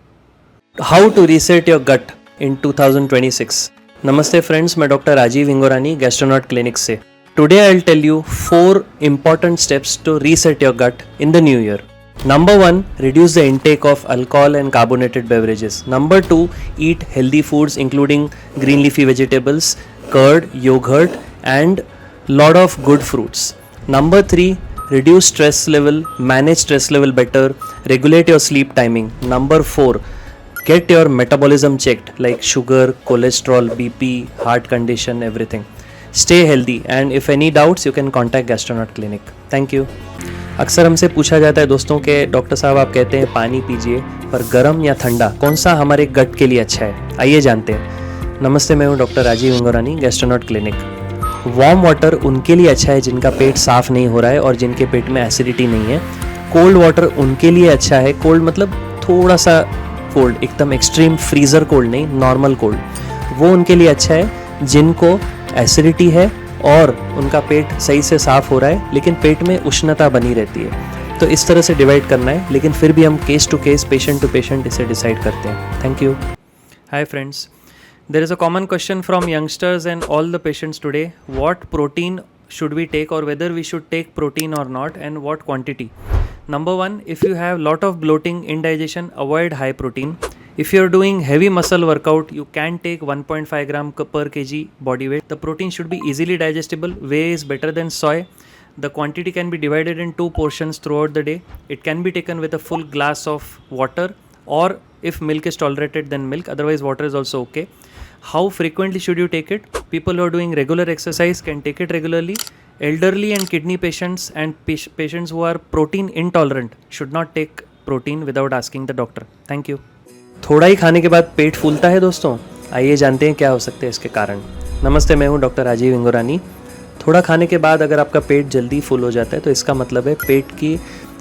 How to reset your gut in 2026. Namaste friends, मैं doctor Rajeev Hingorani Gastronaut clinic से. Today I'll tell you 4 important steps to reset your gut in the new year. Number 1, reduce the intake of alcohol and carbonated beverages. Number 2, eat healthy foods including green leafy vegetables, curd, yogurt and lot of good fruits. Number 3, reduce stress level, manage stress level better, regulate your sleep timing. Number 4, get your metabolism checked like sugar, cholesterol, BP, heart condition, everything. Stay healthy and if any doubts you can contact Gastronaut Clinic. Thank you. अक्सर हमसे पूछा जाता है दोस्तों के doctor साहब आप कहते हैं पानी पीजिए, पर गर्म या ठंडा कौन सा हमारे गट के लिए अच्छा है, आइए जानते हैं. नमस्ते, मैं हूँ doctor Rajeev Hingorani Gastronaut clinic. Warm water उनके लिए अच्छा है जिनका पेट साफ नहीं हो रहा है और जिनके पेट में एसिडिटी नहीं है. कोल्ड वाटर उनके लिए अच्छा है, कोल्ड मतलब थोड़ा सा कोल्ड, एकदम एक्सट्रीम फ्रीज़र कोल्ड नहीं, नॉर्मल कोल्ड, वो उनके लिए अच्छा है जिनको एसिडिटी है और उनका पेट सही से साफ़ हो रहा है लेकिन पेट में उष्णता बनी रहती है. तो इस तरह से डिवाइड करना है, लेकिन फिर भी हम case to case, patient to patient इसे डिसाइड करते हैं. Thank you. Hi friends, there is a common question from youngsters and all the patients today. What protein should we take or whether we should take protein or not and what quantity. Number 1, if you have lot of bloating, indigestion, avoid high protein. If you are doing heavy muscle workout, you can take 1.5 gram per kg body weight. The protein should be easily digestible. Whey is better than soy. The quantity can be divided in 2 portions throughout the day. It can be taken with a full glass of water, or if milk is tolerated then milk, otherwise water is also okay. How frequently should you take it? People who are doing regular exercise can take it regularly. Elderly and kidney patients and patients who are protein intolerant should not take protein without asking the doctor. Thank you. थोड़ा ही खाने के बाद पेट फूलता है दोस्तों, आइए जानते हैं क्या हो सकते हैं इसके कारण. नमस्ते, मैं हूँ डॉक्टर राजीव इंगोरानी. थोड़ा खाने के बाद अगर आपका पेट जल्दी फुल हो जाता है तो इसका मतलब है पेट की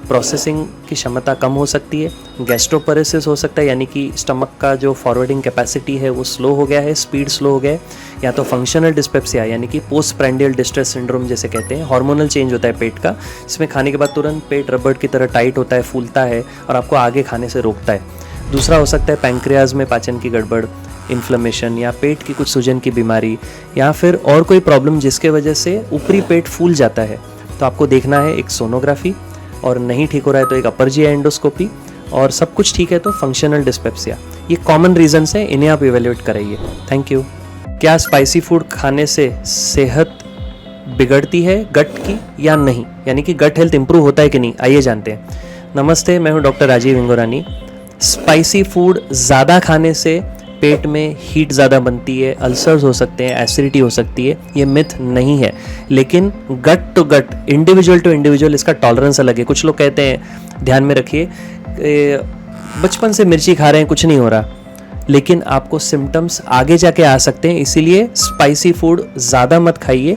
प्रोसेसिंग की क्षमता कम हो सकती है. गैस्ट्रोपरेसिस हो सकता है, यानी कि स्टमक का जो फॉरवर्डिंग कैपेसिटी है वो स्लो हो गया है, स्पीड स्लो हो गया है. या तो फंक्शनल डिस्पेप्सिया यानी कि पोस्ट प्रेंडियल डिस्ट्रेस सिंड्रोम जैसे कहते हैं, हार्मोनल चेंज होता है पेट का, जिसमें खाने के बाद तुरंत पेट रबड़ की तरह टाइट होता है, फूलता है और आपको आगे खाने से रोकता है. दूसरा हो सकता है पैंक्रियाज में पाचन की गड़बड़, इन्फ्लेमेशन या पेट की कुछ सूजन की बीमारी, या फिर और कोई प्रॉब्लम जिसके वजह से ऊपरी पेट फूल जाता है. तो आपको देखना है एक सोनोग्राफी, और नहीं ठीक हो रहा है तो एक अपर जी एंडोस्कोपी, और सब कुछ ठीक है तो फंक्शनल डिस्पेप्सिया. ये कॉमन रीजंस हैं, इन्हें आप इवेल्युएट कराइए. Thank you. क्या स्पाइसी फूड खाने से सेहत बिगड़ती है गट की या नहीं, यानी कि गट हेल्थ इंप्रूव होता है कि नहीं, आइए जानते हैं. नमस्ते, मैं हूँ डॉक्टर राजीव इंगोरानी. स्पाइसी फूड ज़्यादा खाने से पेट में हीट ज़्यादा बनती है, अल्सर्स हो सकते हैं, एसिडिटी हो सकती है, ये मिथ नहीं है. लेकिन gut to gut, individual to individual इसका टॉलरेंस अलग है. कुछ लोग कहते हैं, ध्यान में रखिए, बचपन से मिर्ची खा रहे हैं कुछ नहीं हो रहा, लेकिन आपको सिम्टम्स आगे जाके आ सकते हैं. इसीलिए स्पाइसी फूड ज़्यादा मत खाइए,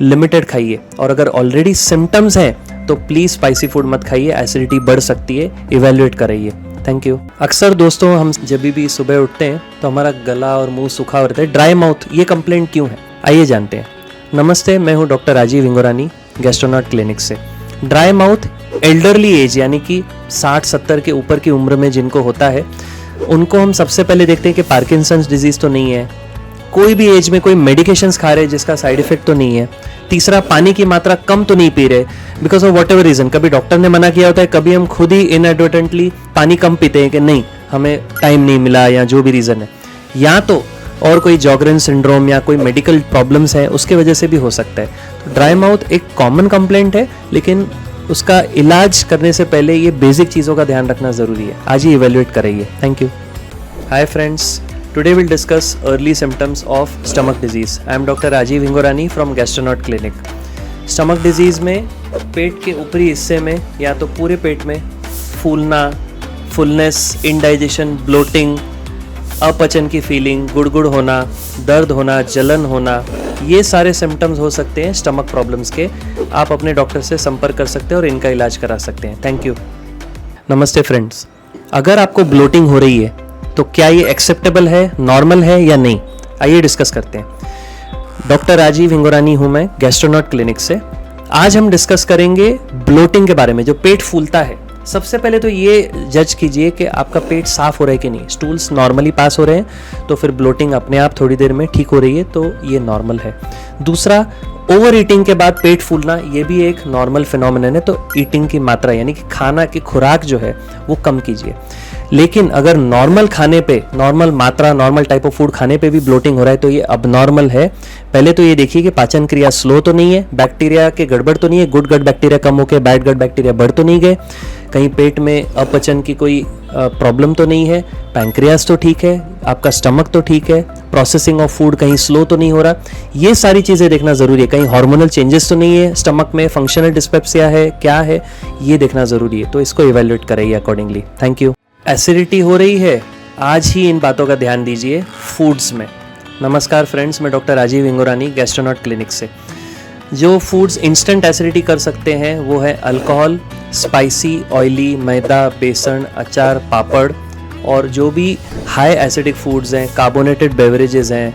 लिमिटेड खाइए. और अगर ऑलरेडी सिम्टम्स हैं तो प्लीज़ स्पाइसी फूड मत खाइए, एसिडिटी बढ़ सकती है, इवेल्युएट कराइए. Thank you. अक्सर दोस्तों हम जब भी सुबह उठते हैं तो हमारा गला और मुंह सूखा रहता है, ड्राई माउथ. ये कंप्लेंट क्यों है, आइए जानते हैं. नमस्ते, मैं हूँ डॉक्टर राजीव इंगोरानी गैस्ट्रोनॉट क्लिनिक से. ड्राई माउथ एल्डरली एज यानी कि 60-70 के ऊपर की उम्र में जिनको होता है, उनको हम सबसे पहले देखते हैं कि पार्किंसंस डिजीज़ तो नहीं है, कोई भी एज में कोई मेडिकेशंस खा रहे जिसका साइड इफेक्ट तो नहीं है. तीसरा, पानी की मात्रा कम तो नहीं पी रहे because of what ever reason. कभी डॉक्टर ने मना किया होता है, कभी हम खुद ही इनएडवर्टेंटली पानी कम पीते हैं कि नहीं हमें टाइम नहीं मिला या जो भी रीज़न है, या तो और कोई जॉगरेन सिंड्रोम या कोई मेडिकल प्रॉब्लम्स है उसके वजह से भी हो सकता है. तो ड्राई माउथ एक कॉमन कंप्लेंट है, लेकिन उसका इलाज करने से पहले ये बेसिक चीज़ों का ध्यान रखना ज़रूरी है. आज ही इवेल्युएट कराइए. Thank you. Hi friends, today we'll discuss early symptoms of stomach disease. I am Dr. Rajiv Ingorani from Gastronaut Clinic. Stomach disease में पेट के ऊपरी हिस्से में या तो पूरे पेट में फूलना, फुलनेस, इंडाइजेशन, ब्लोटिंग, अपचन की फीलिंग, गुड़गुड़ होना, दर्द होना, जलन होना, ये सारे सिम्टम्स हो सकते हैं स्टमक प्रॉब्लम्स के. आप अपने डॉक्टर से संपर्क कर सकते हैं और इनका इलाज करा सकते हैं. Thank you. नमस्ते फ्रेंड्स, अगर आपको ब्लोटिंग हो रही है तो क्या ये एक्सेप्टेबल है, नॉर्मल है या नहीं, आइए डिस्कस करते हैं। डॉक्टर राजीव हिंगोरानी हूँ मैं, गैस्ट्रोनॉट क्लिनिक से। आज हम डिस्कस करेंगे ब्लोटिंग के बारे में, जो पेट फूलता है। सबसे पहले तो ये जज कीजिए कि आपका पेट साफ हो रहा है कि नहीं। स्टूल्स नॉर्मली पास हो रहे हैं तो फिर ब्लोटिंग अपने आप थोड़ी देर में ठीक हो रही है, तो ये नॉर्मल है। दूसरा, ओवर ईटिंग के बाद पेट फूलना, ये भी एक नॉर्मल फिनोमिनन है। तो ईटिंग की मात्रा यानी कि खाना की खुराक जो है वो कम कीजिए। लेकिन अगर नॉर्मल खाने पे, नॉर्मल मात्रा, नॉर्मल टाइप ऑफ फूड खाने पे भी ब्लोटिंग हो रहा है तो ये अबनॉर्मल है। पहले तो ये देखिए कि पाचन क्रिया स्लो तो नहीं है, बैक्टीरिया के गड़बड़ तो नहीं है, गुड गट बैक्टीरिया कम होकर बैड गट बैक्टीरिया बढ़ तो नहीं गए, कहीं पेट में अपचन की कोई प्रॉब्लम तो नहीं है, पैंक्रियास तो ठीक है, आपका स्टमक तो ठीक है, प्रोसेसिंग ऑफ फूड कहीं स्लो तो नहीं हो रहा। ये सारी चीज़ें देखना ज़रूरी है। कहीं हार्मोनल चेंजेस तो नहीं है स्टमक में, फंक्शनल डिस्पेप्सिया है, क्या है, ये देखना ज़रूरी है। तो इसको इवेल्युएट कराइए अकॉर्डिंगली। Thank you. एसिडिटी हो रही है, आज ही इन बातों का ध्यान दीजिए फूड्स में। नमस्कार फ्रेंड्स, मैं डॉक्टर राजीव हिंगोरानी, गैस्ट्रोनॉट क्लिनिक से। जो फूड्स इंस्टेंट एसिडिटी कर सकते हैं वो है अल्कोहल, स्पाइसी, ऑयली, मैदा, बेसन, अचार, पापड़, और जो भी हाई एसिडिक फूड्स हैं, कार्बोनेटेड बेवरेजेस हैं,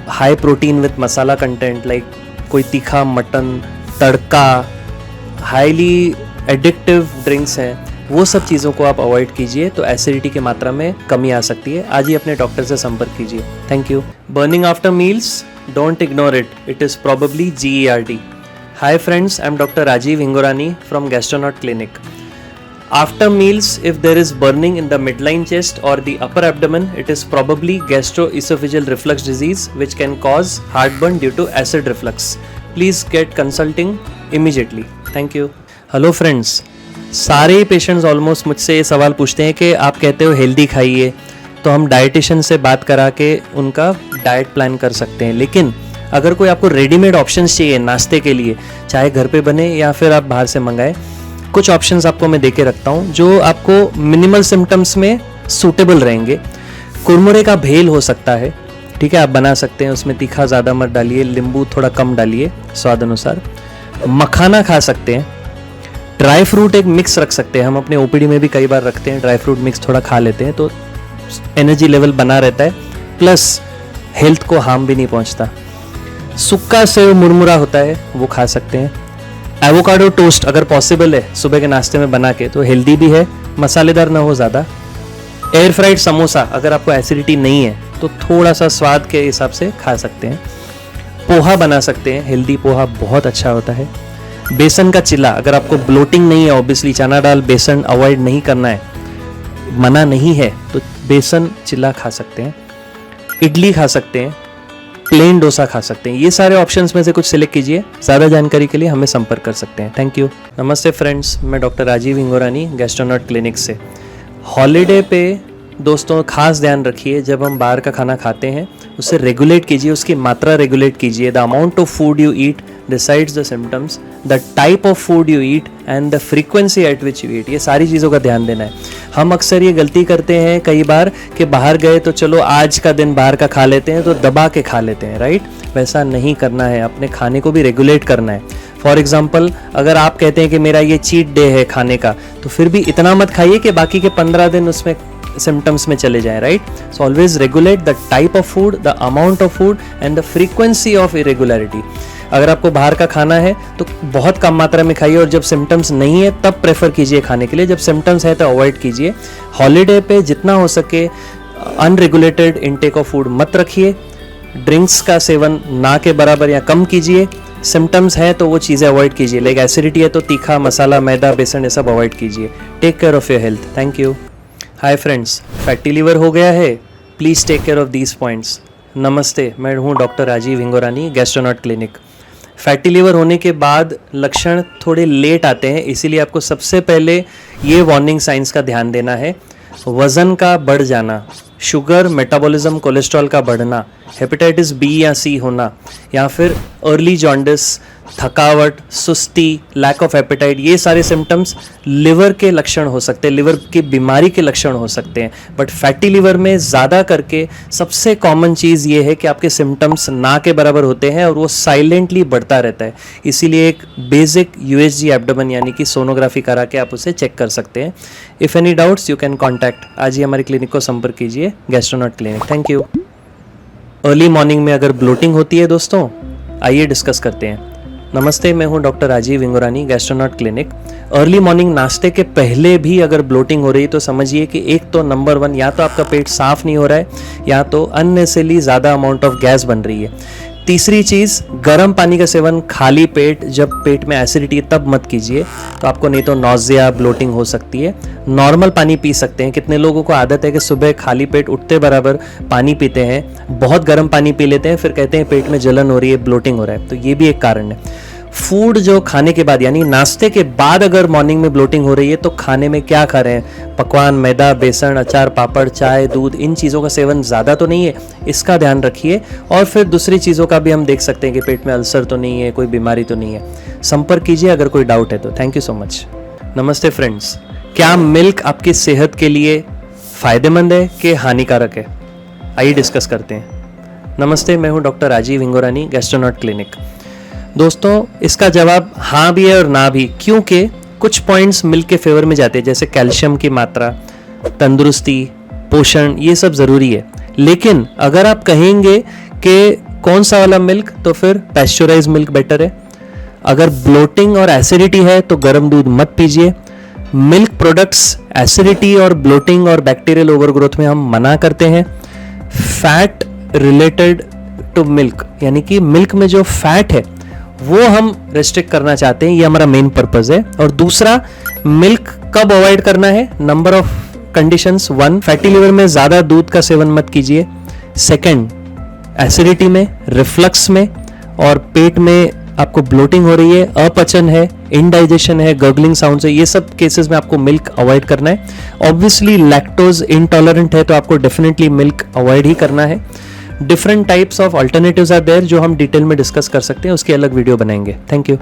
high protein with masala content like कोई तीखा मटन, तड़का, हाईली एडिक्टिव ड्रिंक्स हैं, वो सब चीज़ों को आप अवॉइड कीजिए तो एसिडिटी की मात्रा में कमी आ सकती है। आज ही अपने डॉक्टर से संपर्क कीजिए। Thank you. Burning after meals, don't ignore it, it is probably GERD. Hi friends, I'm Dr. Rajiv Hingorani from Gastronaut Clinic. After meals, if there is burning in the midline chest or the upper abdomen, it is probably gastroesophageal reflux disease which can cause heartburn due to acid reflux. Please get consulting immediately. Thank you. Hello friends, सारे patients almost मुझसे ये सवाल पूछते हैं कि आप कहते हो हेल्दी खाइए, तो हम डाइटिशियन से बात करा के उनका डाइट प्लान कर सकते हैं। लेकिन अगर कोई आपको रेडीमेड ऑप्शंस चाहिए नाश्ते के लिए, चाहे घर पे बने या फिर आप बाहर से मंगाएं, कुछ ऑप्शंस आपको मैं देके रखता हूँ जो आपको मिनिमल सिम्टम्स में सूटेबल रहेंगे। कुरमुरे का भेल हो सकता है, ठीक है, आप बना सकते हैं। उसमें तीखा ज़्यादा मत डालिए, नींबू थोड़ा कम डालिए स्वाद अनुसार। मखाना खा सकते हैं। ड्राई फ्रूट एक मिक्स रख सकते हैं, हम अपने ओपीडी में भी कई बार रखते हैं, ड्राई फ्रूट मिक्स थोड़ा खा लेते हैं तो एनर्जी लेवल बना रहता है, प्लस हेल्थ को हार्म भी नहीं पहुंचता। सुक्का सेव मुरमुरा होता है, वो खा सकते हैं। एवोकाडो टोस्ट अगर पॉसिबल है सुबह के नाश्ते में बना के, तो हेल्दी भी है, मसालेदार ना हो ज़्यादा। एयर फ्राइड समोसा अगर आपको एसिडिटी नहीं है तो थोड़ा सा स्वाद के हिसाब से खा सकते हैं। पोहा बना सकते हैं, हेल्दी पोहा बहुत अच्छा होता है। बेसन का चिल्ला, अगर आपको ब्लोटिंग नहीं है, ऑब्वियसली चना दाल बेसन अवॉइड नहीं करना है, मना नहीं है, तो बेसन चिल्ला खा सकते हैं। इडली खा सकते हैं, प्लेन डोसा खा सकते हैं। ये सारे ऑप्शंस में से कुछ सिलेक्ट कीजिए। ज़्यादा जानकारी के लिए हमें संपर्क कर सकते हैं। Thank you. नमस्ते फ्रेंड्स, मैं डॉक्टर राजीव हिंगोरानी, गैस्ट्रोनॉट क्लिनिक से। हॉलीडे पे दोस्तों खास ध्यान रखिए, जब हम बाहर का खाना खाते हैं उसे रेगुलेट कीजिए, उसकी मात्रा रेगुलेट कीजिए। The amount of food you eat decides the symptoms, the type of food you eat and the frequency eight which you eat. ये सारी चीज़ों का ध्यान देना है। हम अक्सर ये गलती करते हैं कई बार कि बाहर गए तो चलो आज का दिन बाहर का खा लेते हैं, तो दबा के खा लेते हैं, राइट? वैसा नहीं करना है, अपने खाने को भी रेगुलेट करना है। फॉर एग्जाम्पल, अगर आप कहते हैं कि मेरा ये चीट डे है खाने का, तो फिर भी इतना मत खाइए कि बाकी के 15 दिन उसमें सिम्टम्स में चले जाएं, right? So always regulate the type of food, the amount of food and the frequency of irregularity. अगर आपको बाहर का खाना है तो बहुत कम मात्रा में खाइए, और जब सिम्टम्स नहीं है तब प्रेफर कीजिए खाने के लिए। जब सिम्टम्स है तो अवॉइड कीजिए। हॉलीडे पे जितना हो सके अनरेगुलेटेड इनटेक ऑफ फूड मत रखिए। ड्रिंक्स का सेवन ना के बराबर या कम कीजिए। सिम्टम्स है तो वो चीज़ें अवॉइड कीजिए, लाइक एसिडिटी है तो तीखा, मसाला, मैदा, बेसन, ये सब अवॉइड कीजिए। Take care of your health. Thank you. Hi friends, fatty liver हो गया है, please take care of these points. नमस्ते, मैं हूँ doctor Rajeev Hingorani, Gastronaut clinic. Fatty liver होने के बाद लक्षण थोड़े लेट आते हैं, इसीलिए आपको सबसे पहले ये वार्निंग साइंस का ध्यान देना है। वज़न का बढ़ जाना, शुगर, मेटाबॉलिज्म, कोलेस्ट्रॉल का बढ़ना, हेपेटाइटिस बी या सी होना, या फिर अर्ली जॉन्डिस, थकावट, सुस्ती, लैक ऑफ एपेटाइट, ये सारे सिम्टम्स लिवर के लक्षण हो सकते हैं, लिवर की बीमारी के लक्षण हो सकते हैं। बट फैटी लिवर में ज़्यादा करके सबसे कॉमन चीज़ ये है कि आपके सिम्टम्स ना के बराबर होते हैं और वो साइलेंटली बढ़ता रहता है। इसीलिए एक बेसिक USG एब्डोमेन यानी कि सोनोग्राफी करा के आप उसे चेक कर सकते हैं। If any doubts you can contact, आज ही हमारे क्लिनिक को संपर्क कीजिए, Gastronaut clinic. Thank you. Early morning में अगर ब्लोटिंग होती है दोस्तों, आइए डिस्कस करते हैं। नमस्ते, मैं हूं doctor Rajeev Hingorani, Gastronaut clinic. Early morning नाश्ते के पहले भी अगर ब्लोटिंग हो रही है तो समझिए कि एक तो नंबर 1 या तो आपका पेट साफ नहीं हो रहा है या तो अननेसेसरली ज़्यादा अमाउंट ऑफ गैस बन रही है। तीसरी चीज़, गर्म पानी का सेवन खाली पेट, जब पेट में एसिडिटी तब मत कीजिए, तो आपको नहीं तो नॉजिया, ब्लोटिंग हो सकती है। नॉर्मल पानी पी सकते हैं। कितने लोगों को आदत है कि सुबह खाली पेट उठते बराबर पानी पीते हैं, बहुत गर्म पानी पी लेते हैं, फिर कहते हैं पेट में जलन हो रही है, ब्लोटिंग हो रहा है। तो ये भी एक कारण है। फूड जो खाने के बाद यानी नाश्ते के बाद अगर मॉर्निंग में ब्लोटिंग हो रही है तो खाने में क्या खा रहे हैं, पकवान, मैदा, बेसन, अचार, पापड़, चाय, दूध, इन चीज़ों का सेवन ज़्यादा तो नहीं है, इसका ध्यान रखिए। और फिर दूसरी चीज़ों का भी हम देख सकते हैं कि पेट में अल्सर तो नहीं है, कोई बीमारी तो नहीं है। संपर्क कीजिए अगर कोई डाउट है तो। Thank you so much. नमस्ते फ्रेंड्स, क्या मिल्क आपकी सेहत के लिए फ़ायदेमंद है कि हानिकारक है? आइए डिस्कस करते हैं। नमस्ते, मैं हूँ डॉक्टर राजीव विंगोरानी, गैस्ट्रोनॉट क्लिनिक। दोस्तों, इसका जवाब हाँ भी है और ना भी, क्योंकि कुछ पॉइंट्स मिल्क के फेवर में जाते हैं, जैसे कैल्शियम की मात्रा, तंदुरुस्ती, पोषण, ये सब ज़रूरी है। लेकिन अगर आप कहेंगे कि कौन सा वाला मिल्क, तो फिर पैस्चराइज मिल्क बेटर है। अगर ब्लोटिंग और एसिडिटी है तो गर्म दूध मत पीजिए। मिल्क प्रोडक्ट्स एसिडिटी और ब्लोटिंग और बैक्टीरियल ओवरग्रोथ में हम मना करते हैं। फैट रिलेटेड टू मिल्क यानी कि मिल्क में जो फैट है वो हम रेस्ट्रिक्ट करना चाहते हैं, ये हमारा मेन पर्पस है। और दूसरा, मिल्क कब अवॉइड करना है? Number of conditions. 1, fatty liver में ज़्यादा दूध का सेवन मत कीजिए। 2, एसिडिटी में, रिफ्लक्स में और पेट में आपको ब्लोटिंग हो रही है, अपचन है, इनडाइजेशन है, गर्गलिंग साउंड है, ये सब केसेस में आपको मिल्क अवॉइड करना है। ऑब्वियसली लैक्टोज इंटॉलरेंट है तो आपको डेफिनेटली मिल्क अवॉइड ही करना है। Different types of alternatives are there जो हम डिटेल में डिस्कस कर सकते हैं, उसकी अलग वीडियो बनाएंगे। Thank you.